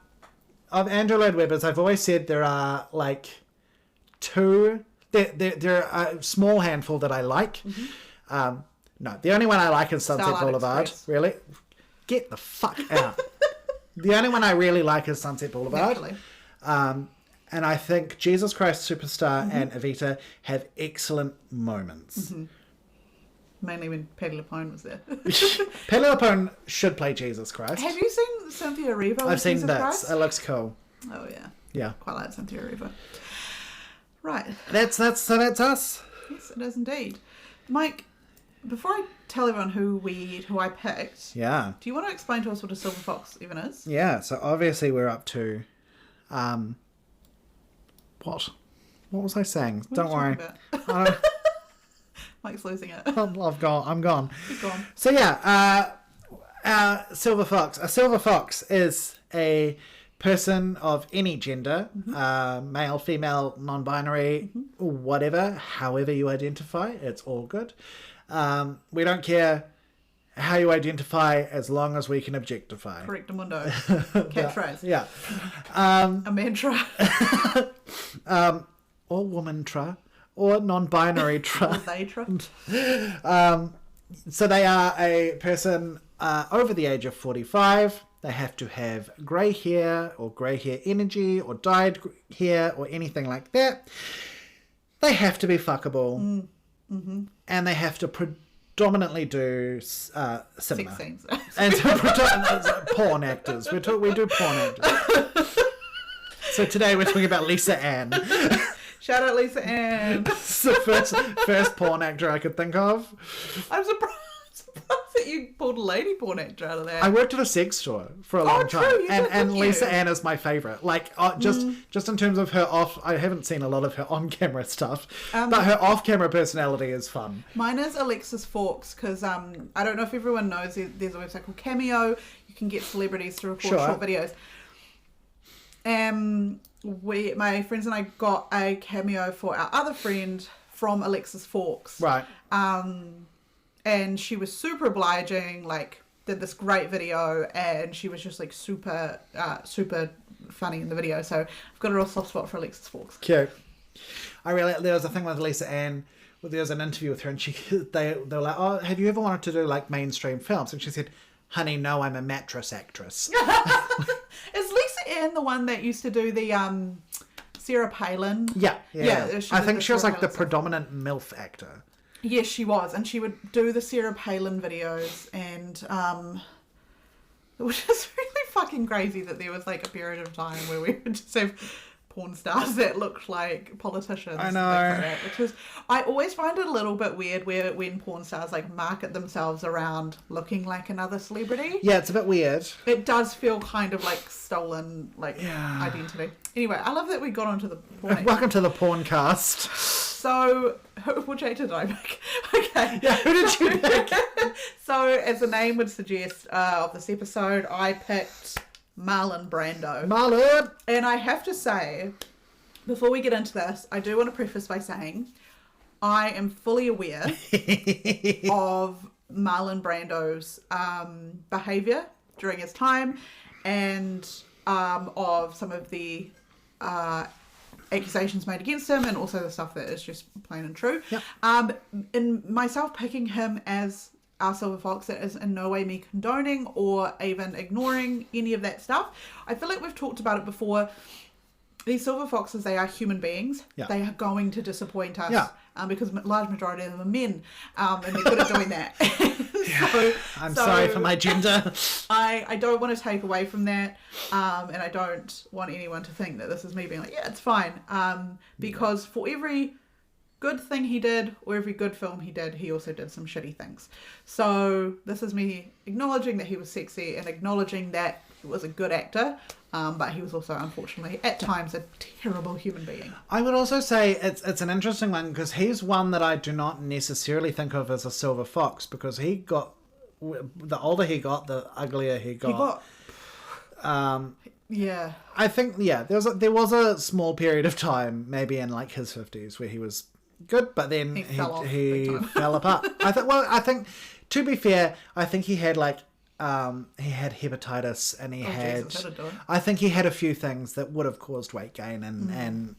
Andrew Lloyd Webbers, I've always said there are like 2... There are a small handful that I like. Mm-hmm. No, the only one I like is Sunset Boulevard. Express. Really? Get the fuck out. The only one I really like is Sunset Boulevard. And I think Jesus Christ Superstar and Evita have excellent moments. Mm-hmm. Mainly when Patti LuPone was there. Patti LuPone should play Jesus Christ. Have you seen Cynthia Erivo? I've seen Jesus that. Christ? It looks cool. Oh yeah. Yeah. Quite like Cynthia Erivo. Right. That's us. Yes, it is indeed. Mike, before I tell everyone who I picked, yeah, do you want to explain to us what a silver fox even is? Yeah, so obviously we're up to what was I saying? Don't worry. Mike's losing it. I'm gone. He's gone. So yeah, silver fox. A silver fox is a person of any gender, male, female, non-binary, whatever, however you identify, it's all good. We don't care how you identify as long as we can objectify. Correctamundo. Catchphrase. Yeah. A mantra. Or woman-tra, or non-binary tra. Or they-tra. So they are a person over the age of 45. They have to have grey hair or grey hair energy or dyed hair or anything like that. They have to be fuckable. And they have to predominantly do cinema. Sex scenes. And porn actors. We do porn actors. So today we're talking about Lisa Ann. Shout out Lisa Ann. It's the first porn actor I could think of. I'm surprised that you pulled a lady porn actor out of there. I worked at a sex store for a long time. True, and Lisa Ann is my favourite. Like, just in terms of her I haven't seen a lot of her on-camera stuff, but her off-camera personality is fun. Mine is Alexis Fawkes, because I don't know if everyone knows, there's a website called Cameo. You can get celebrities to record short videos. My friends and I got a cameo for our other friend from Alexis Fawkes. Right. And she was super obliging, like, did this great video, and she was just, like, super funny in the video. So I've got a real soft spot for Alexis Fawkes. Cute. There was a thing with Lisa Ann, where there was an interview with her, and they were like, oh, have you ever wanted to do, like, mainstream films? And she said, honey, no, I'm a mattress actress. Is Lisa Ann the one that used to do the Sarah Palin. Yeah. I think she was Sarah like the Palin predominant MILF actor. Yes, she was, and she would do the Sarah Palin videos, and it was just really fucking crazy that there was like a period of time where we would just have porn stars that looked like politicians. I know. Like that, which is, I always find it a little bit weird when porn stars like market themselves around looking like another celebrity. Yeah, it's a bit weird. It does feel kind of like stolen identity. Anyway, I love that we got onto the porn. Welcome to the porn cast. So, which actor did I pick? Okay. Yeah, who did you pick? So, as the name would suggest of this episode, I picked Marlon Brando. Marlon! And I have to say, before we get into this, I do want to preface by saying I am fully aware of Marlon Brando's behaviour during his time and of some of the accusations made against him and also the stuff that is just plain and true. Yep. In myself picking him as our Silver Fox, that is in no way me condoning or even ignoring any of that stuff. I feel like we've talked about it before. These Silver Foxes, they are human beings. Yeah. They are going to disappoint us. Yeah. Because a large majority of them are men. And they're good at doing that. I'm sorry for my gender. I don't want to take away from that. And I don't want anyone to think that this is me being like, yeah, it's fine. Because for every good thing he did or every good film he did, he also did some shitty things. So this is me acknowledging that he was sexy and acknowledging that he was a good actor, but he was also unfortunately at times a terrible human being. I would also say it's an interesting one because he's one that I do not necessarily think of as a silver fox, because he got, the older he got, the uglier he got. Yeah. I think there was a small period of time, maybe in like his 50s, where he was good, but then he fell apart. I think to be fair, I think he had like he had hepatitis and I think he had a few things that would have caused weight gain and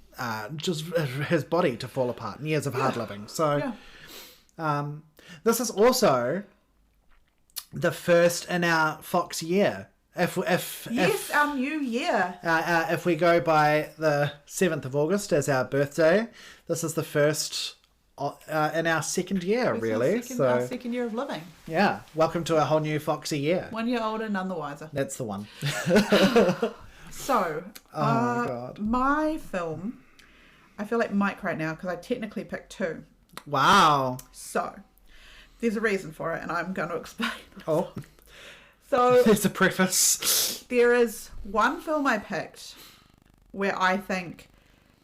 just his body to fall apart and years of hard living. So this is also the first in our Fox year. If our new year. If we go by the 7th of August as our birthday, this is the first in our second year, really. Our second year of living. Yeah. Welcome to a whole new Foxy year. 1 year older, none the wiser. That's the one. So, my God. My film, I feel like Mike right now because I technically picked 2. Wow. So, there's a reason for it and I'm going to explain. Oh. So there's a preface. There is one film I picked where I think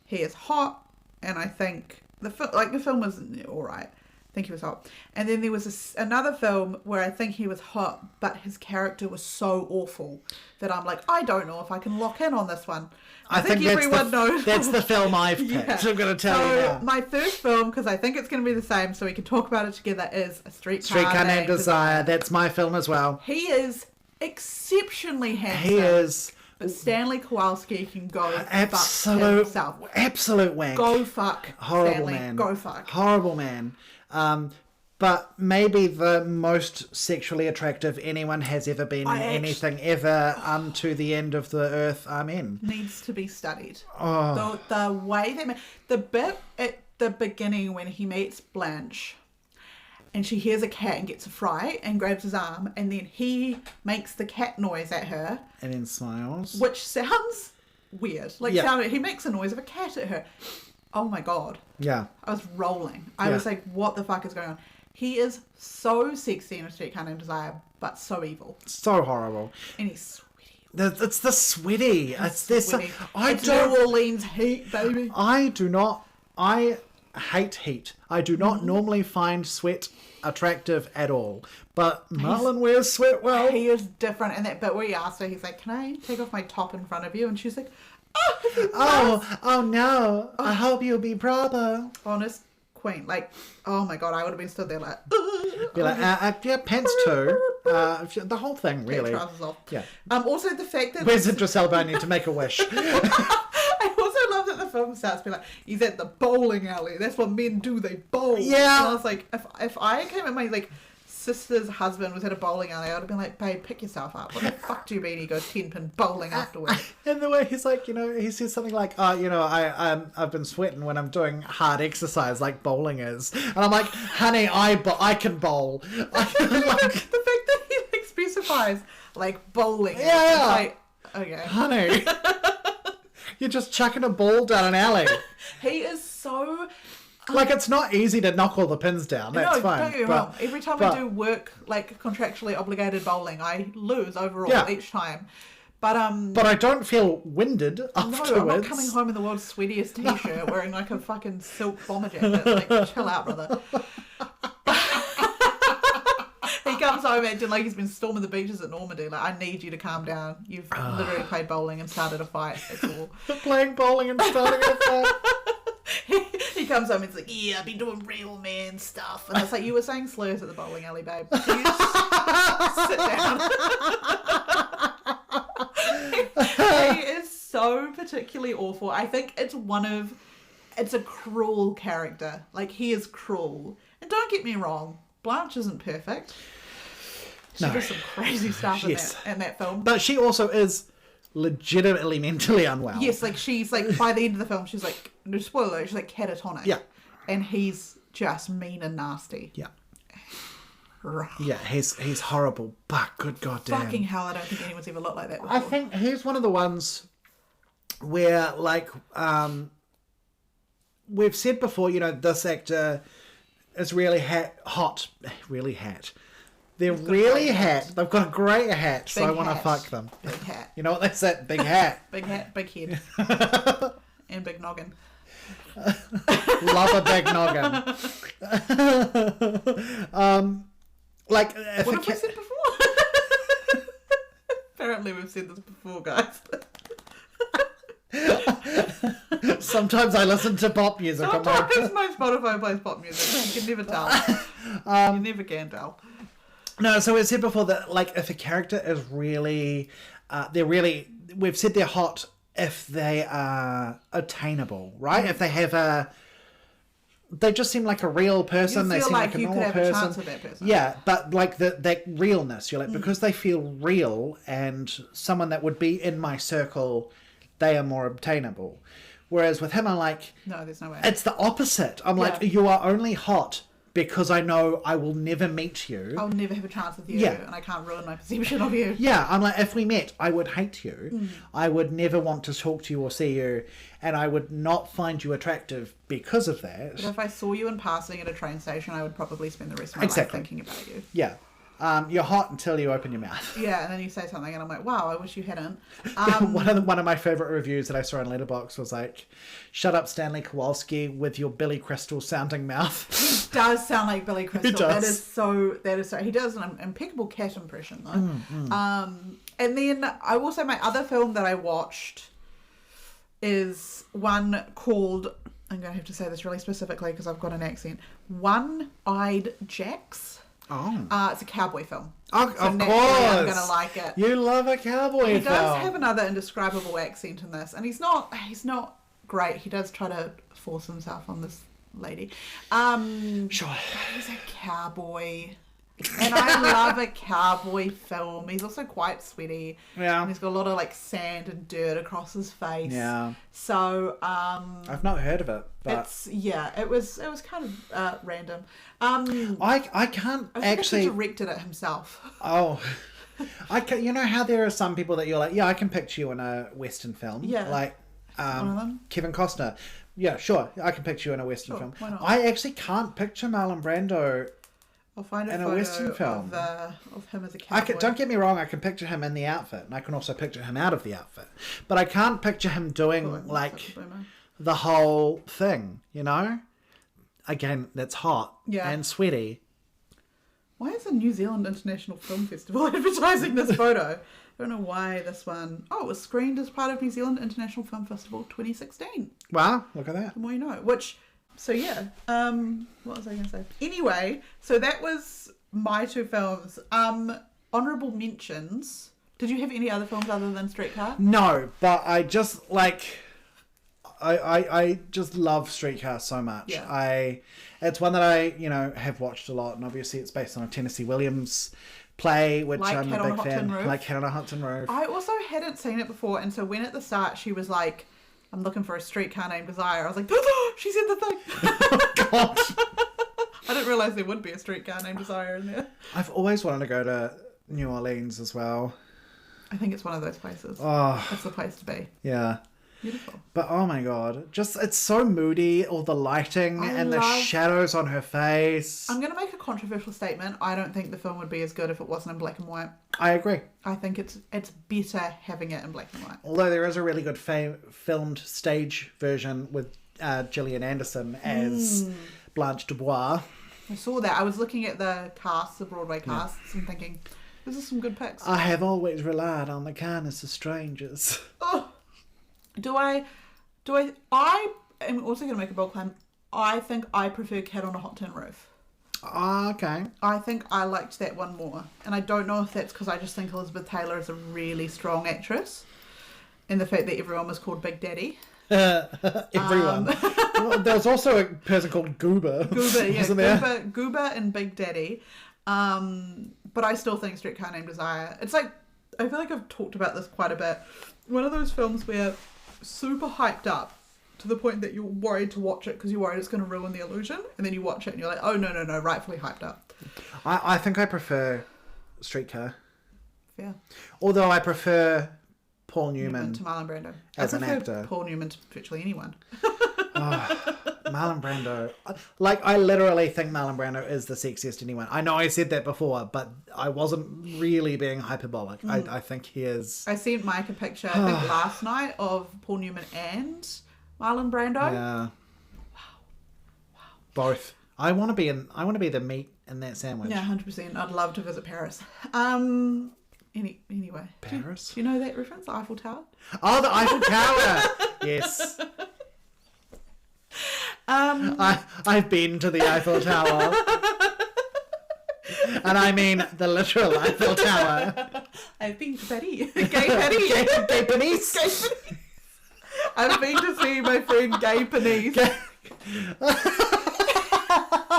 he is hot, and I think the film was all right. I think he was hot, and then there was another film where I think he was hot, but his character was so awful that I'm like, I don't know if I can lock in on this one. I think everyone knows. That's the film I've picked. Yeah. I'm going to tell you now. My first film, because I think it's going to be the same, so we can talk about it together, is A Streetcar Named Desire. That's my film as well. He is exceptionally handsome. He is. But Stanley Kowalski can go fuck himself. Absolute wank. Go fuck. Horrible Stanley. man. Go fuck. Horrible man. But maybe the most sexually attractive anyone has ever been in anything ever to the end of the earth. Amen. Needs to be studied. Oh. The way they the bit at the beginning when he meets Blanche and she hears a cat and gets a fright and grabs his arm and then he makes the cat noise at her. And then smiles. Which sounds weird. He makes a noise of a cat at her. Oh my God. Yeah. I was rolling. I was like, what the fuck is going on? He is so sexy in A Streetcar Named Desire, but so evil. So horrible. And he's sweaty. It's the sweaty. It's New Orleans heat, baby. I hate heat. I do not normally find sweat attractive at all. But Marlon wears sweat well. He is different in that bit where he asked her, he's like, can I take off my top in front of you? And she's like, oh no. I hope you'll be proper. Honest queen. Like, oh my God, I would have been stood there like, be like, yeah, pants too. The whole thing, really. Trousers off. Yeah. Also the fact that where's Idris Elba? I need to make a wish. I also love that the film starts being like, he's at the bowling alley. That's what men do. They bowl. Yeah. And I was like, if I came at my like sister's husband was at a bowling alley, I would have been like, babe, pick yourself up. What the fuck do you mean he goes 10-pin bowling afterwards? And the way he's like, he says something like, oh, I've been sweating when I'm doing hard exercise like bowling is. And I'm like, honey, I can bowl. The fact that he like specifies like bowling. Yeah. Like, okay. Honey. You're just chucking a ball down an alley. He is so... Like, it's not easy to knock all the pins down. That's fine. Don't get me wrong. Every time we do work, like, contractually obligated bowling, I lose overall each time. But I don't feel winded afterwards. No, I'm not coming home in the world's sweatiest t-shirt wearing, like, a fucking silk bomber jacket. Like, chill out, brother. He comes home acting like he's been storming the beaches at Normandy. Like, I need you to calm down. You've literally played bowling and started a fight. That's all. Playing bowling and starting a fight. He comes home and he's like, yeah, I've been doing real man stuff. And it's like, you were saying slurs at the bowling alley, babe. Can you sit down? He is so particularly awful. I think it's a cruel character. Like, he is cruel. And don't get me wrong, Blanche isn't perfect. She does some crazy stuff in that film. But she also is legitimately mentally unwell. Yes, like she's like, by the end of the film, she's like, no spoiler, she's like catatonic. Yeah. And he's just mean and nasty. Yeah. Yeah, he's horrible, but good goddamn. Fucking hell, I don't think anyone's ever looked like that before. I think he's one of the ones where, like, we've said before, this actor is really hot. Really hat. They're really hat. They've got a great hat, so I want to fuck them. Big hat. You know what they said? Big hat. Big hat, big head. And big noggin. Love a big noggin. Like, what have we said before? Apparently we've said this before, guys. Sometimes I listen to pop music. Sometimes my Spotify plays pop music. You can never tell. You never can tell. No, so we've said before that, like, if a character is really, we've said they're hot if they are attainable, right? If they have they just seem like a real person. They seem like a normal person. You could have a chance with that person. Yeah, but like that realness, you're like, because they feel real and someone that would be in my circle, they are more obtainable. Whereas with him, I'm like, no, there's no way. It's the opposite. I'm like, you are only hot because I know I will never meet you. I'll never have a chance with you, and I can't ruin my perception of you. Yeah, I'm like, if we met, I would hate you. I would never want to talk to you or see you, and I would not find you attractive because of that. But if I saw you in passing at a train station, I would probably spend the rest of my life thinking about you. Yeah. You're hot until you open your mouth. Yeah, and then you say something and I'm like, wow, I wish you hadn't. One of my favourite reviews that I saw on Letterboxd was like, shut up Stanley Kowalski with your Billy Crystal sounding mouth. He does sound like Billy Crystal. He does. That is so. He does an impeccable cat impression though. And then I will say my other film that I watched is one called, I'm going to have to say this really specifically because I've got an accent, One-Eyed Jacks. Oh. It's a cowboy film. Oh, so of course. I'm going to like it. You love a cowboy film. He does have another indescribable accent in this. And he's not great. He does try to force himself on this lady. Sure. He's a cowboy. And I love a cowboy film. He's also quite sweaty. Yeah. And he's got a lot of like sand and dirt across his face. Yeah. So I've not heard of it. But it was kind of random. I can't actually. He directed it himself. Oh. You know how there are some people that you're like, yeah, I can picture you in a Western film. Yeah. Like one of them? Kevin Costner. Yeah, sure. I can picture you in a Western film. Why not? I actually can't picture Marlon Brando. I'll find a in photo a Western film of him as a cowboy. Don't get me wrong, I can picture him in the outfit, and I can also picture him out of the outfit. But I can't picture him doing the whole thing, you know? Again, that's hot and sweaty. Why is the New Zealand International Film Festival advertising this photo? I don't know why this one. Oh, it was screened as part of New Zealand International Film Festival 2016. Wow, look at that. The more you know. So yeah, what was I going to say? Anyway, so that was my two films. Honourable mentions. Did you have any other films other than Streetcar? No, but I just like, I just love Streetcar so much. Yeah. It's one that I, have watched a lot, and obviously it's based on a Tennessee Williams play, which like I'm a big fan. Like Cat on a Hot Tin Roof. I also hadn't seen it before, and so when at the start she was like, I'm looking for a streetcar named Desire, I was like, oh, she's in the thing. Oh, God. I didn't realise there would be a streetcar named Desire in there. I've always wanted to go to New Orleans as well. I think it's one of those places. Oh. It's the place to be. Yeah. Beautiful. But oh my God, it's so moody, all the lighting and the shadows on her face. I'm going to make a controversial statement. I don't think the film would be as good if it wasn't in black and white. I agree. I think it's better having it in black and white. Although there is a really good filmed stage version with Gillian Anderson as Blanche Dubois. I saw that. I was looking at the Broadway casts, and thinking, this is some good picks. I have always relied on the kindness of strangers. Oh. I am also going to make a bold claim. I think I prefer Cat on a Hot Tin Roof. Okay. I think I liked that one more. And I don't know if that's because I just think Elizabeth Taylor is a really strong actress. And the fact that everyone was called Big Daddy. Everyone. Well, there was also a person called Goober. Wasn't there? Goober and Big Daddy. But I still think Streetcar Named Desire. It's like, I feel like I've talked about this quite a bit. One of those films where super hyped up to the point that you're worried to watch it because you're worried it's going to ruin the illusion, and then you watch it and you're like, oh no, rightfully hyped up. I think I prefer Streetcar. Yeah. Although I prefer Paul Newman to Marlon Brando as an actor. Paul Newman to virtually anyone. Marlon Brando. Like, I literally think Marlon Brando is the sexiest anyone. I know I said that before, but I wasn't really being hyperbolic. I think he is... I sent Mike a picture, I think last night, of Paul Newman and Marlon Brando. Yeah. Wow. Both. I want to be the meat in that sandwich. Yeah, 100%. I'd love to visit Paris. Anyway. Paris? Do you know that reference? The Eiffel Tower? Oh, the Eiffel Tower! Yes. I've been to the Eiffel Tower. And I mean the literal Eiffel Tower. I've been to Paris. Gay Paris. Gay Paris. Gay Paris. I've been to see my friend Gay Paris.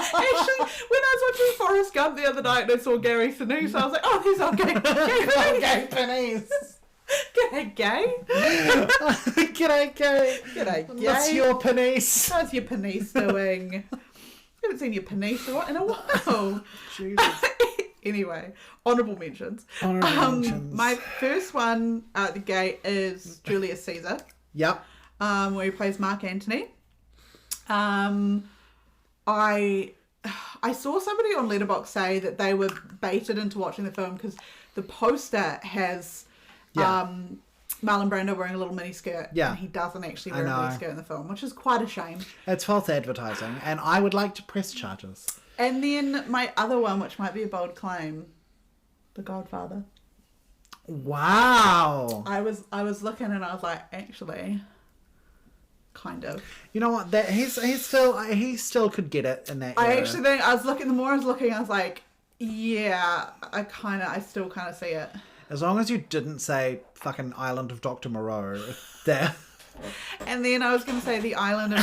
Actually, when I was watching Forrest Gump the other night and I saw Gary Sinise, I was like, oh, he's on Gay Paris. G'day, Gay. G'day, Gay. G'day, Gay. What's your penis? How's your penis doing? I haven't seen your penis in a while. Jesus. Anyway, honourable mentions. My first one out the gate is Julius Caesar. Yep. Where he plays Mark Antony. I saw somebody on Letterboxd say that they were baited into watching the film because the poster has Marlon Brando wearing a little mini skirt. Yeah. And he doesn't actually wear a mini skirt in the film, which is quite a shame. It's false advertising, and I would like to press charges. And then my other one, which might be a bold claim, The Godfather. Wow. I was looking and I was like, actually, kind of. You know what? That he still could get it in that era. I actually think the more I was looking, I was like, yeah, I still kind of see it. As long as you didn't say fucking Island of Dr. Moreau there. And then I was going to say the Island of...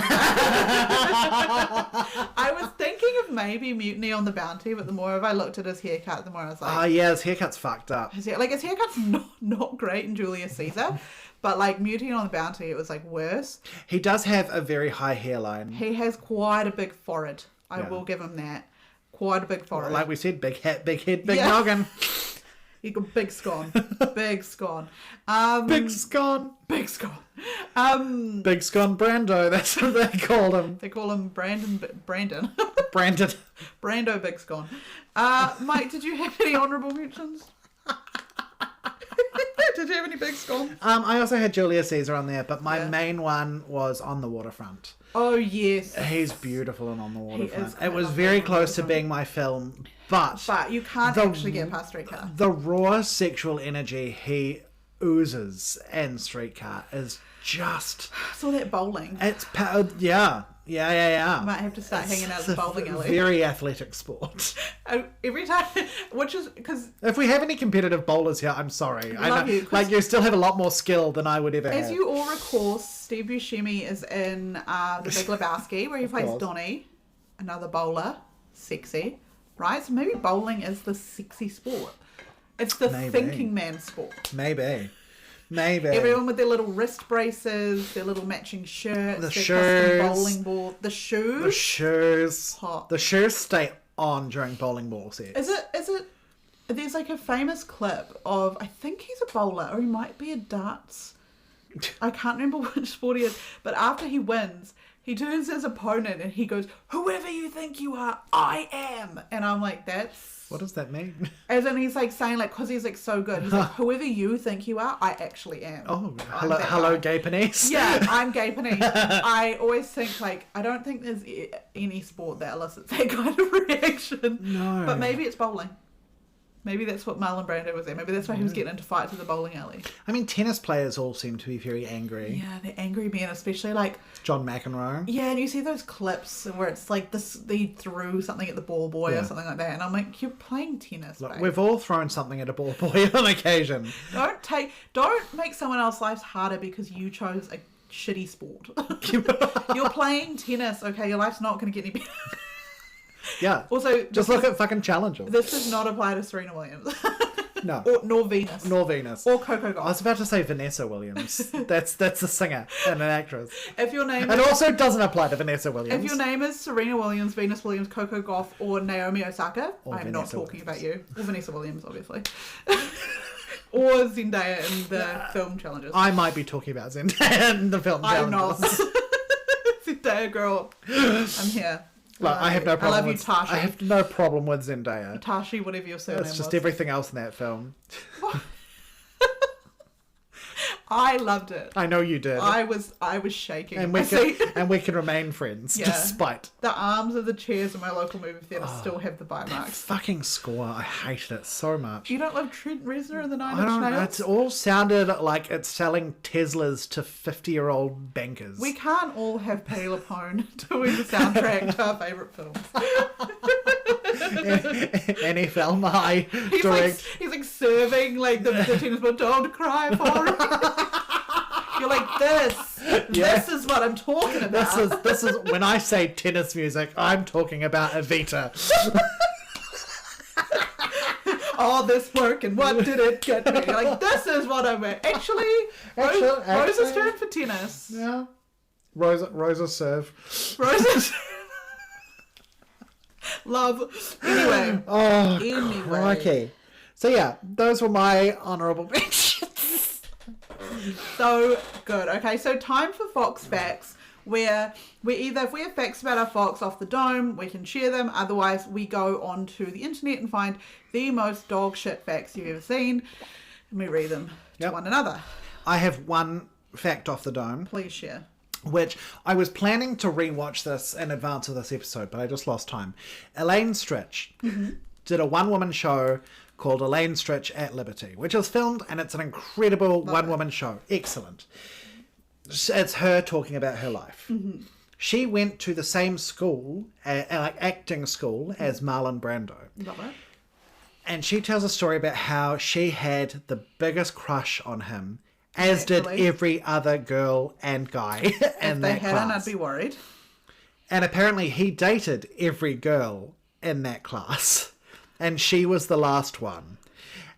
I was thinking of maybe Mutiny on the Bounty, but the more I looked at his haircut, the more I was like... Oh, yeah, his haircut's fucked up. His haircut's not great in Julius Caesar, but like Mutiny on the Bounty, it was like worse. He does have a very high hairline. He has quite a big forehead. I will give him that. Quite a big forehead. Like we said, big hat, big head, big noggin. He got big scone. Big scone. Big scone. Big scone. Big scone Brando, that's what they called him. They call him Brandon. Brandon. Brando Big Scone. Mike, did you have any honourable mentions? Did you have any big scones? I also had Julius Caesar on there, but my main one was On the Waterfront. Oh, yes. He's beautiful and On the Waterfront. It was very close to being my film, but you can't actually get past Streetcar. The raw sexual energy he oozes in Streetcar is just... I saw that bowling. It's... Yeah. I might have to start hanging out at the bowling alley. Very athletic sport. Every time, which is because... If we have any competitive bowlers here, I'm sorry. I know, you still have a lot more skill than I would ever have. As you all recall, Steve Buscemi is in The Big Lebowski, where he plays Donnie, another bowler, sexy, right? So maybe bowling is the sexy sport. It's the thinking man sport. Maybe. Everyone with their little wrist braces, their little matching shirts, their shoes, custom bowling ball, the shoes. Hot. The shoes stay on during bowling ball sets. Is it? There's like a famous clip of, I think he's a bowler or he might be a darts. I can't remember which sport he is, but after he wins, he turns to his opponent and he goes, "Whoever you think you are, I am." And I'm like, that's... What does that mean? As in he's like saying, like, because he's like so good, he's like, "Whoever you think you are, I actually am." Oh, hello gay Panese. Yeah, I'm gay Panese. I always think, like, I don't think there's any sport that elicits that kind of reaction. No. But maybe it's bowling. Maybe that's what Marlon Brando was there. Maybe that's why he was getting into fights at the bowling alley. I mean, tennis players all seem to be very angry. Yeah, they're angry men, especially like... John McEnroe. Yeah, and you see those clips where it's like this, they threw something at the ball boy or something like that. And I'm like, you're playing tennis, Look, babe. we've all thrown something at a ball boy on occasion. Don't make someone else's life harder because you chose a shitty sport. You're playing tennis, okay? Your life's not going to get any better. Yeah. Also, just look at fucking Challenger. This does not apply to Serena Williams. No. Nor Venus. Or Coco Gauff. I was about to say Vanessa Williams. That's a singer and an actress. If your name and also doesn't apply to Vanessa Williams. If your name is Serena Williams, Venus Williams, Coco Gauff, or Naomi Osaka, I'm not talking about you. Or Vanessa Williams, obviously. Or Zendaya in the film Challenges. I might be talking about Zendaya in the film Challenges. I'm not. Zendaya girl. I'm here. Look, I have no problem. I love you, Tashi. I have no problem with Zendaya. Tashi, whatever your surname was. It's just everything else in that film. I loved it. I know you did. I was shaking. And we can remain friends despite. The arms of the chairs in my local movie theatre still have the bite marks. Fucking score. I hated it so much. You don't love Trent Reznor and the Nine Inch Nails? I don't know. It's all sounded like it's selling Teslas to 50-year-old bankers. We can't all have Patti LuPone doing the soundtrack to our favourite films. Any film I direct. He's like serving like the tennis ball. Don't cry for it. You're like, this is what I'm talking about. This is when I say tennis music, I'm talking about Evita. All this work and what did it get me? You're like, this is what I'm at. Actually, Rosa's turn for tennis. Yeah. Rosa serve. Rosa love. Anyway. Oh, crikey. So yeah, those were my honourable mentions. So good. Okay, so time for Fox Facts, where if we have facts about our Fox off the dome, we can share them. Otherwise, we go onto the internet and find the most dog shit facts you've ever seen, and we read them to one another. I have one fact off the dome. Please share. Which I was planning to rewatch this in advance of this episode, but I just lost time. Elaine Stritch did a one-woman show called Elaine Stritch at Liberty, which is filmed, and it's an incredible one-woman show. Excellent. It's her talking about her life. Mm-hmm. She went to the same school, acting school, as Marlon Brando. Love it. And she tells a story about how she had the biggest crush on him, as did every other girl and guy in that class. If they hadn't, I'd be worried. And apparently he dated every girl in that class. And she was the last one.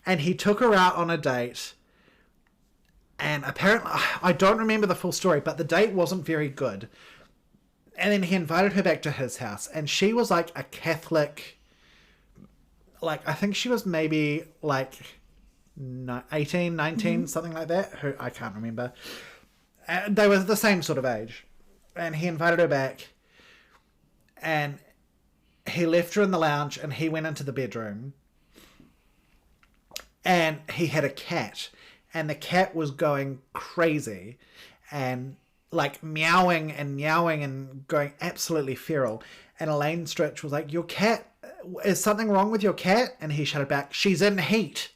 And he took her out on a date. And apparently, I don't remember the full story, but the date wasn't very good. And then he invited her back to his house. And she was like a Catholic, like, I think she was maybe like 18, 19, something like that. I can't remember. They were the same sort of age. And he invited her back. And he left her in the lounge and he went into the bedroom. And he had a cat. And the cat was going crazy. And like meowing and going absolutely feral. And Elaine Stritch was like, "Your cat, is something wrong with your cat?" And he shouted back, "She's in heat."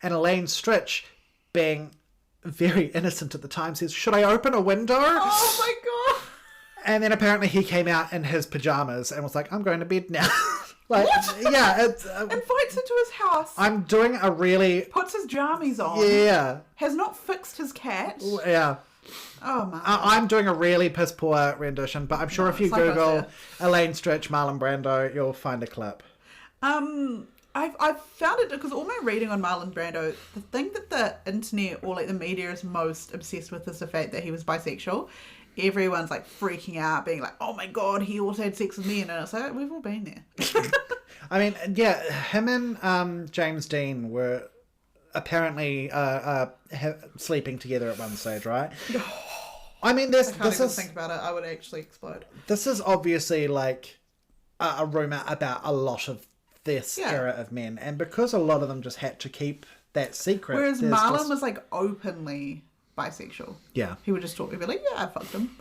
And Elaine Stritch, being very innocent at the time, says, "Should I open a window?" Oh my God. And then apparently he came out in his pajamas and was like, "I'm going to bed now." Like, what? Yeah. It's, invites her to his house. I'm doing a really... Puts his jammies on. Yeah. Has not fixed his cat. Yeah. Oh, man. I'm doing a really piss poor rendition, but I'm sure if you Google Elaine Stritch, Marlon Brando, you'll find a clip. I've found it because all my reading on Marlon Brando, the thing that the internet or like the media is most obsessed with is the fact that he was bisexual. Everyone's like freaking out, being like, "Oh my god, he also had sex with men," and it's like we've all been there. I mean, yeah, him and James Dean were apparently sleeping together at one stage, right? I mean, I can't even think about it. I would actually explode. This is obviously like a rumor about a lot of this era of men, and because a lot of them just had to keep that secret. Whereas Marlon was like openly bisexual. Yeah. He would just talk, he'd be like, yeah, I fucked him.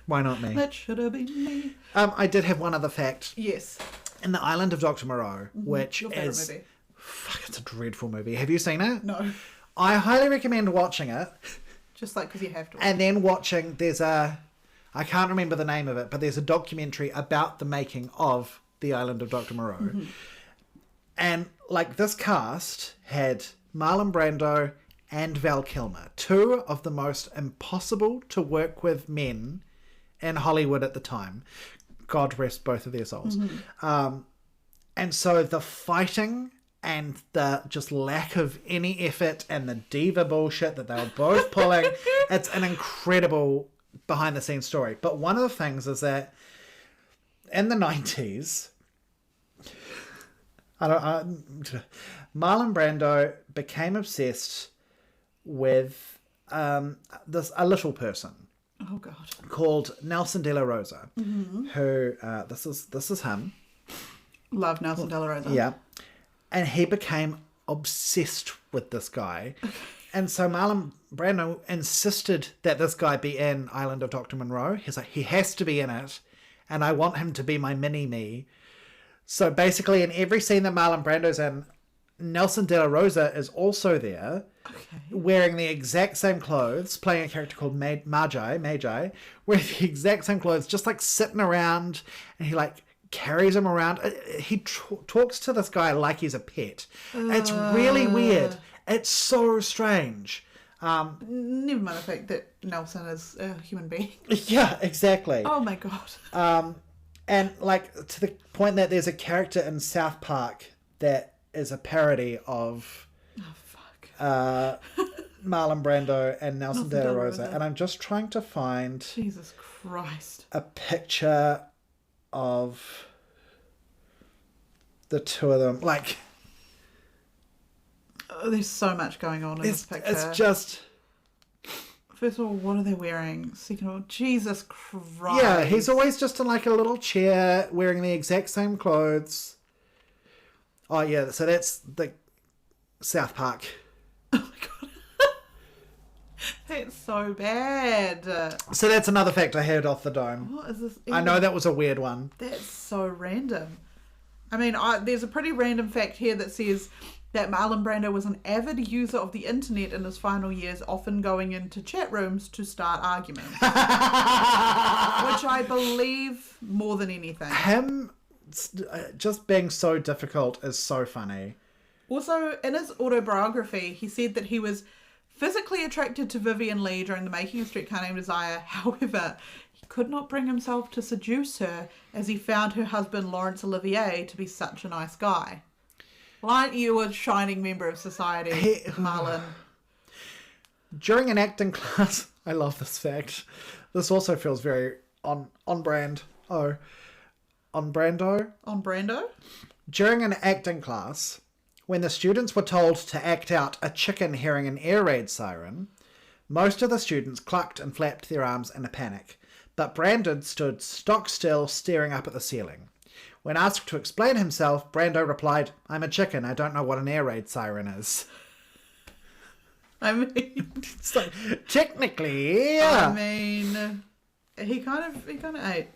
Why not me? That should have been me. I did have one other fact. Yes. In The Island of Dr. Moreau, which Your is... movie. Fuck, it's a dreadful movie. Have you seen it? No. I highly recommend watching it. Just like because you have to. And then watching, I can't remember the name of it, but there's a documentary about the making of The Island of Dr. Moreau. Mm-hmm. And like this cast had Marlon Brando and Val Kilmer, two of the most impossible to work with men in Hollywood at the time. God rest both of their souls. Mm-hmm. And so the fighting and the just lack of any effort and the diva bullshit that they were both pulling, it's an incredible behind the scenes story. But one of the things is that in the 90s, Marlon Brando became obsessed with a little person. Oh God. Called Nelson De La Rosa, who this is him. Love Nelson De La Rosa. Yeah, and he became obsessed with this guy, and so Marlon Brando insisted that this guy be in Island of Dr. Monroe. He's like, he has to be in it, and I want him to be my mini-me. So basically, in every scene that Marlon Brando's in, Nelson De La Rosa is also there, wearing the exact same clothes, playing a character called Magi, wearing the exact same clothes, just like sitting around, and he like carries him around. He talks to this guy like he's a pet. It's really weird. It's so strange. Never mind the fact that Nelson is a human being. Yeah, exactly. Oh my God. And like to the point that there's a character in South Park that is a parody of Marlon Brando and Nelson De La Rosa. And I'm just trying to find Jesus Christ a picture of the two of them. Like, there's so much going on in this picture. It's just, first of all, what are they wearing? Second of all, Jesus Christ. Yeah, he's always just in like a little chair wearing the exact same clothes. Oh yeah, so that's the South Park. Oh my God. That's so bad. So that's another fact I heard off the dome. What is this? I know that was a weird one. That's so random. I mean, there's a pretty random fact here that says that Marlon Brando was an avid user of the internet in his final years, often going into chat rooms to start arguments. Which I believe more than anything. Him just being so difficult is so funny. Also, in his autobiography, he said that he was physically attracted to Vivien Leigh during the making of Streetcar Named Desire. However, he could not bring himself to seduce her as he found her husband, Laurence Olivier, to be such a nice guy. Well, aren't you a shining member of society, Marlon? During an acting class, I love this fact. This also feels very on brand. Oh, on Brando? On Brando? During an acting class, when the students were told to act out a chicken hearing an air raid siren, most of the students clucked and flapped their arms in a panic, but Brandon stood stock still, staring up at the ceiling. When asked to explain himself, Brando replied, "I'm a chicken. I don't know what an air raid siren is." I mean... So, technically, yeah. I mean, he kind of ate.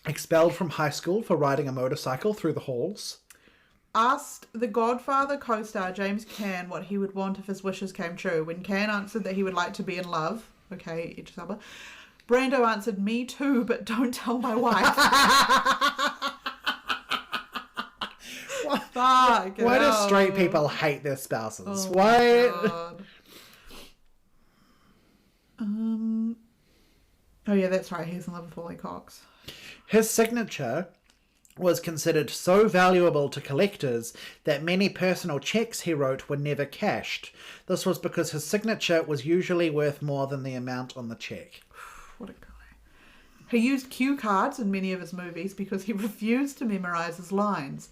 Expelled from high school for riding a motorcycle through the halls. Asked the Godfather co-star James Caan what he would want if his wishes came true. When Caan answered that he would like to be in love, okay, Idris Elba, Brando answered, "Me too, but don't tell my wife." Fuck. Why do straight people hate their spouses? Oh Why? God. Oh yeah, that's right. He's in love with Wally Cox. His signature was considered so valuable to collectors that many personal checks he wrote were never cashed. This was because his signature was usually worth more than the amount on the check. What a guy. He used cue cards in many of his movies because he refused to memorize his lines.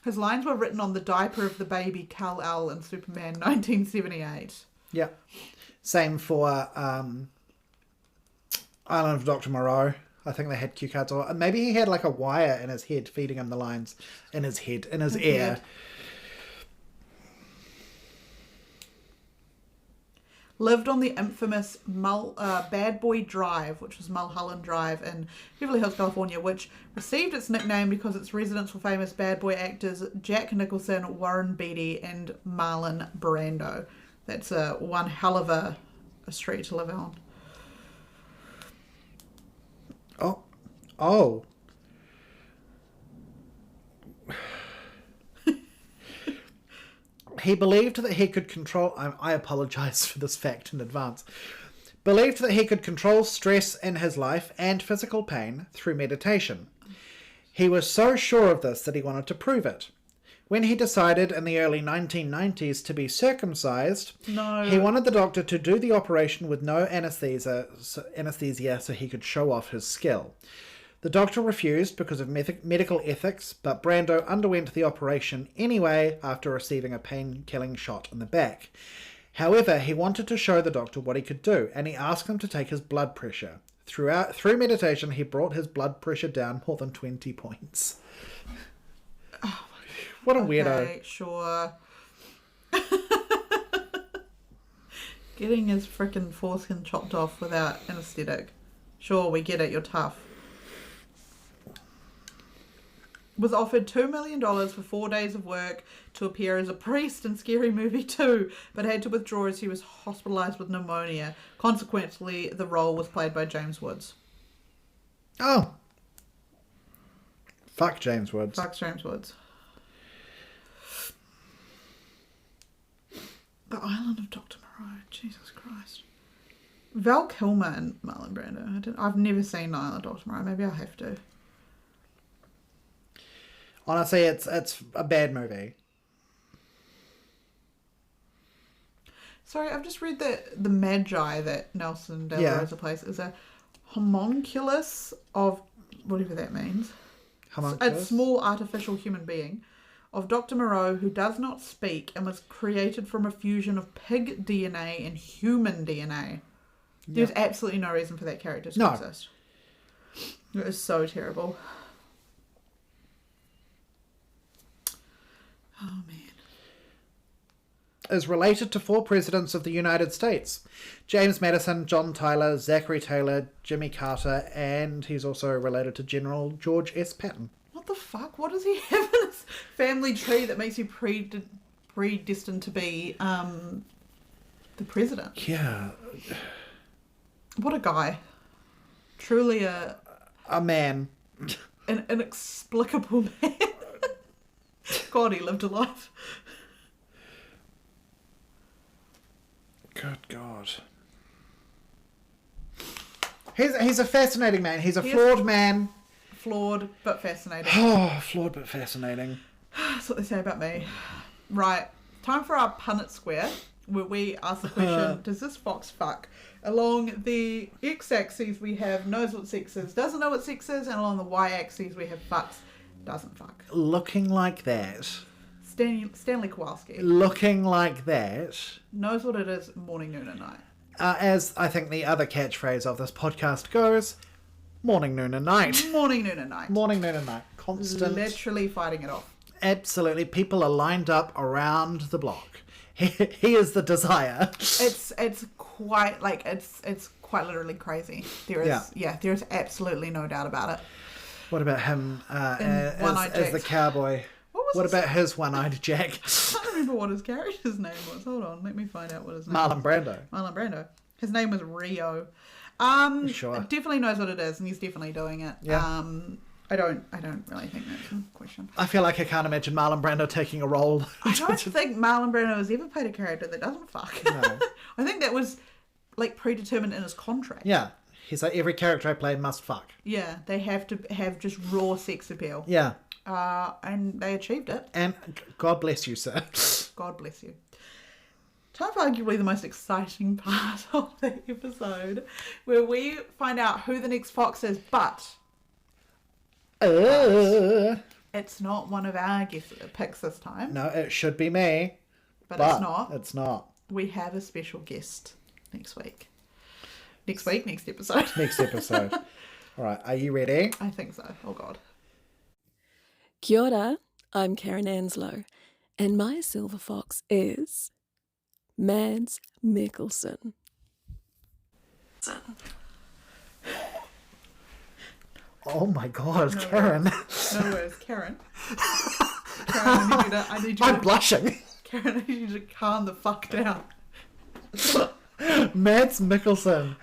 His lines were written on the diaper of the baby Kal-El in Superman 1978. Yeah. Same for Island of Dr. Moreau. I think they had cue cards, or maybe he had like a wire in his head feeding him the lines in his head, in his ear. Head. Lived on the infamous Bad Boy Drive, which was Mulholland Drive in Beverly Hills, California, which received its nickname because its residents were famous bad boy actors Jack Nicholson, Warren Beatty, and Marlon Brando. That's one hell of a street to live on. Oh. He believed that he could control... I apologise for this fact in advance. Believed that he could control stress in his life and physical pain through meditation. He was so sure of this that he wanted to prove it. When he decided in the early 1990s to be circumcised, he wanted the doctor to do the operation with no anesthesia so he could show off his skill. The doctor refused because of medical ethics, but Brando underwent the operation anyway after receiving a pain-killing shot in the back. However, he wanted to show the doctor what he could do, and he asked him to take his blood pressure. Through meditation, he brought his blood pressure down more than 20 points. Oh, what a weirdo. Okay, sure. Getting his frickin' foreskin chopped off without anaesthetic. Sure, we get it, you're tough. Was offered $2 million for 4 days of work to appear as a priest in Scary Movie 2, but had to withdraw as he was hospitalised with pneumonia. Consequently, the role was played by James Woods. Oh. Fuck James Woods. Fuck James Woods. The Island of Dr. Moreau. Jesus Christ. Val Kilmer and Marlon Brando. I've never seen The Island of Dr. Moreau. Maybe I'll have to. Honestly, it's a bad movie. Sorry, I've just read that the Magi that Nelson De La Rosa plays is a homunculus of whatever that means. Homunculus? A small artificial human being of Dr. Moreau who does not speak and was created from a fusion of pig DNA and human DNA. There's absolutely no reason for that character to exist. It is so terrible. Oh, man. Is related to 4 presidents of the United States. James Madison, John Tyler, Zachary Taylor, Jimmy Carter, and he's also related to General George S. Patton. What the fuck? What does he have in his family tree that makes you predestined to be the president? Yeah. What a guy. Truly a man. An inexplicable man. God, he lived a life. Good God. He's a fascinating man. He's a flawed man. Flawed, but fascinating. Oh, flawed but fascinating. That's what they say about me. Right. Time for our Punnett Square, where we ask the question, does this fox fuck? Along the x-axis, we have knows what sex is, doesn't know what sex is, and along the y-axis, we have fucks, doesn't fuck. Looking like that. Stanley Kowalski. Looking like that. Knows what it is morning, noon, and night. As I think the other catchphrase of this podcast goes, morning, noon, and night. Morning, noon, and night. Morning, noon, and night. Constant. Literally fighting it off. Absolutely. People are lined up around the block. He is the desire. It's quite, like, it's quite literally crazy. There is absolutely no doubt about it. What about him as the cowboy? What about his one-eyed Jack? I can't remember what his character's name was. Hold on, let me find out what his name was. Marlon Brando. Marlon Brando. His name was Rio. Sure. Definitely knows what it is, and he's definitely doing it. Yeah. I don't really think that's a question. I feel like I can't imagine Marlon Brando taking a role. I don't think Marlon Brando has ever played a character that doesn't fuck. No. I think that was like predetermined in his contract. Yeah. He's like, every character I play must fuck. Yeah, they have to have just raw sex appeal. Yeah. And they achieved it. And God bless you, sir. God bless you. Time for arguably the most exciting part of the episode, where we find out who the next fox is, but it's not one of our picks this time. No, it should be me. But it's not. It's not. We have a special guest next week. Next episode. Next episode. All right, are you ready? I think so. Oh, God. Kia ora, I'm Karen Anslow, and my silver fox is Mads Mikkelsen. Oh my God, no Karen. Words. No words, Karen. Karen, I need you I'm to, blushing. Karen, I need you to calm the fuck down. Mads Mikkelsen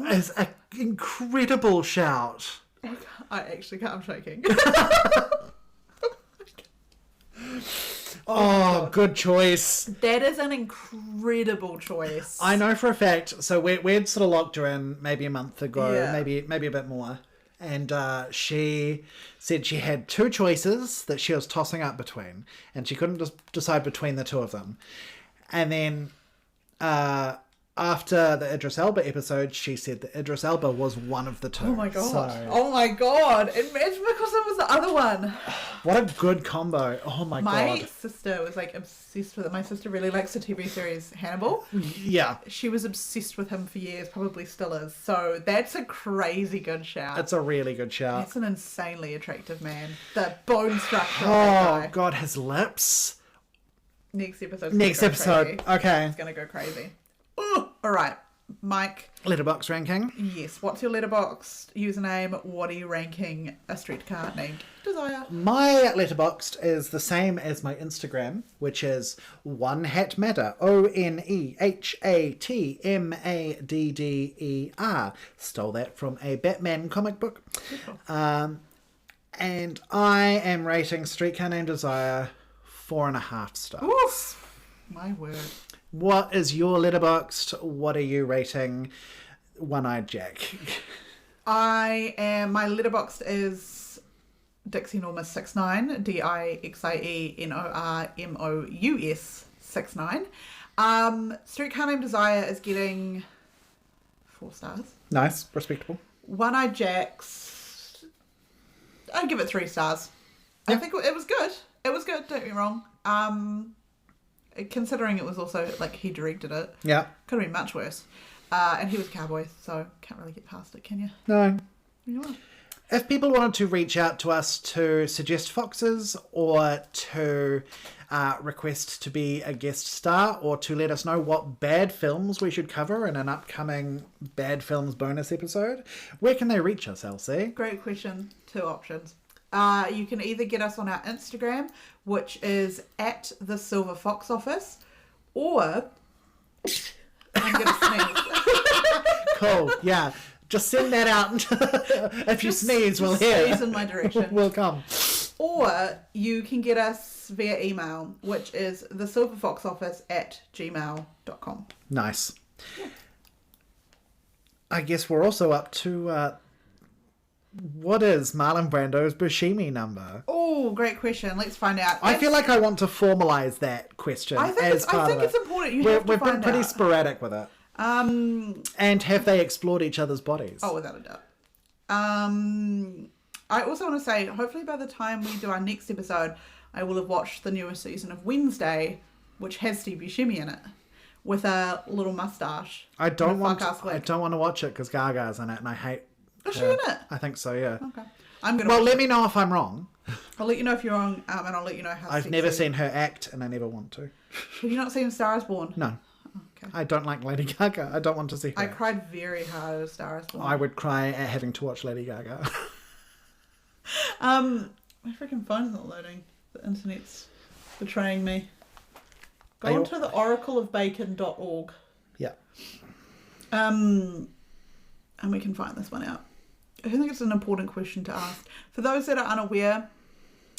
is an incredible shout. I actually can't. I'm shaking. Oh, good choice. That is an incredible choice. I know for a fact. So we'd sort of locked her in maybe a month ago, maybe a bit more. And she said she had two choices that she was tossing up between. And she couldn't just decide between the two of them. And then after the Idris Elba episode, she said that Idris Elba was one of the two. Oh my God. Oh my God. And Mads Mikkelsen was the other one. What a good combo. Oh my God. My sister was like obsessed with it. My sister really likes the TV series Hannibal. Yeah. She was obsessed with him for years, probably still is. So that's a crazy good shout. It's a really good shout. That's an insanely attractive man. The bone structure. Oh God, his lips. Next episode. Okay. It's going to go crazy. Ooh. All right, Mike. Letterboxd ranking. Yes. What's your Letterboxd username? What are you ranking a streetcar named Desire? My Letterboxd is the same as my Instagram, which is One Hat Madder. ONEHATMADDER. Stole that from a Batman comic book. And I am rating Streetcar Named Desire 4.5 stars. Oof. My word. What is your Letterboxd? What are you rating One-Eyed Jack? My Letterboxd is DixieNormus69, DIXIENORMOUS 69. Streetcar Named Desire is getting 4 stars. Nice, respectable. One-Eyed Jack's, I'd give it 3 stars. Yep. I think it was good. It was good, don't get me wrong. Considering it was also, like, he directed it. Yeah. Could have been much worse. And he was a cowboy, so can't really get past it, can you? No. You are. If people wanted to reach out to us to suggest foxes or to request to be a guest star or to let us know what bad films we should cover in an upcoming Bad Films bonus episode, where can they reach us, Elsie? Great question. 2 options. You can either get us on our Instagram, which is at the Silver Fox Office, or I'm going to sneeze. Cool, yeah. Just send that out. If you sneeze, we'll hear. Sneeze in my direction. We'll come. Or you can get us via email, which is thesilverfoxoffice@gmail.com. Nice. Yeah. I guess we're also up to... what is Marlon Brando's Buscemi number? Oh, great question. Let's find out. I feel like I want to formalise that question. I think it's important. We've been pretty sporadic with it. And have they explored each other's bodies? Oh, without a doubt. I also want to say, hopefully by the time we do our next episode, I will have watched the newest season of Wednesday, which has Steve Buscemi in it, with a little moustache. I don't want to watch it because Gaga's in it, and I hate. Is she in it? I think so, yeah. Okay. Let me know if I'm wrong. I'll let you know if you're wrong, and I'll let you know how. I've never seen her act, and I never want to. Have you not seen Star Is Born? No. Okay. I don't like Lady Gaga. I don't want to see her. I cried very hard at Star Is Born. I would cry at having to watch Lady Gaga. My freaking phone's not loading. The internet's betraying me. Go on to the oracleofbacon.org. Yeah. And we can find this one out. I think it's an important question to ask. For those that are unaware,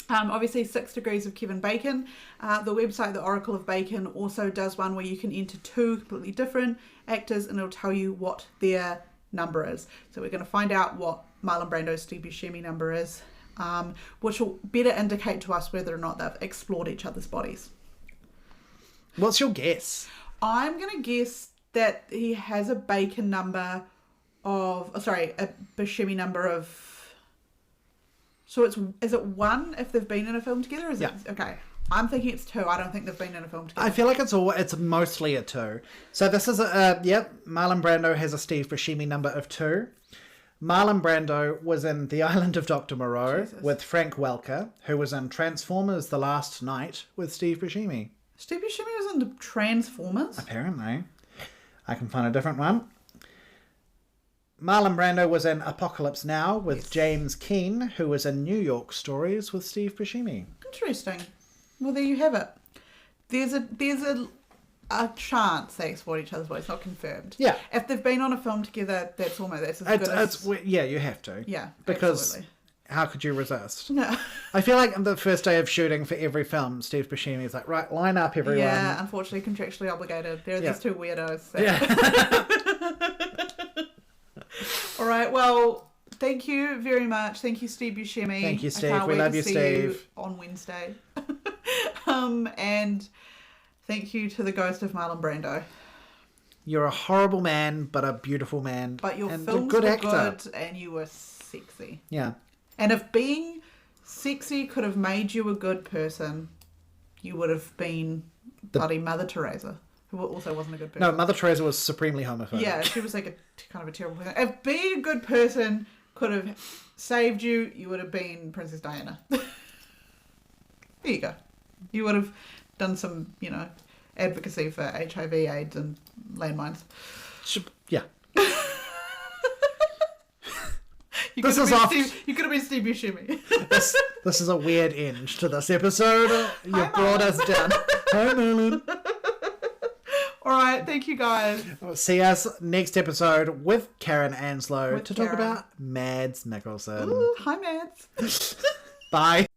obviously 6 Degrees of Kevin Bacon. The website, The Oracle of Bacon, also does one where you can enter 2 completely different actors and it'll tell you what their number is. So we're going to find out what Marlon Brando's Steve Buscemi number is, which will better indicate to us whether or not they've explored each other's bodies. What's your guess? I'm going to guess that he has a Bacon number of... a Buscemi number of... So is it 1 if they've been in a film together? Is it okay? I'm thinking it's 2. I don't think they've been in a film together. I feel like it's mostly a 2. So this is Marlon Brando has a Steve Buscemi number of 2. Marlon Brando was in The Island of Dr. Moreau with Frank Welker, who was in Transformers: The Last Night with Steve Buscemi. Steve Buscemi was in Transformers? Apparently. I can find a different one. Marlon Brando was in Apocalypse Now with James Keane, who was in New York Stories with Steve Buscemi. Interesting. Well, there you have it. There's a chance they explored each other's bodies, not confirmed. Yeah. If they've been on a film together, that's as good as... Yeah, you have to. Yeah, because absolutely. How could you resist? No. I feel like on the first day of shooting for every film, Steve Buscemi is like, right, line up everyone. Yeah, unfortunately contractually obligated. There are these 2 weirdos. So. Yeah. All right, well, thank you very much. Thank you, Steve Buscemi. Thank you, Steve. We love you, Steve. You on Wednesday. And thank you to the ghost of Marlon Brando. You're a horrible man, but a beautiful man. But your and films were good and you were sexy. Yeah. And if being sexy could have made you a good person, you would have been bloody Mother Teresa, who also wasn't a good person. No, Mother Teresa was supremely homophobic. Yeah, she was like kind of a terrible person. If being a good person could have saved you, you would have been Princess Diana. There you go. You would have done some, advocacy for HIV, AIDS, and landmines. Yeah. You could have been Steve Buscemi. This is a weird end to this episode. You've brought us down. Hi, Marlon. All right, thank you guys. See us next episode with Karen Anslow talk about Mads Mikkelsen. Ooh, hi, Mads. Bye.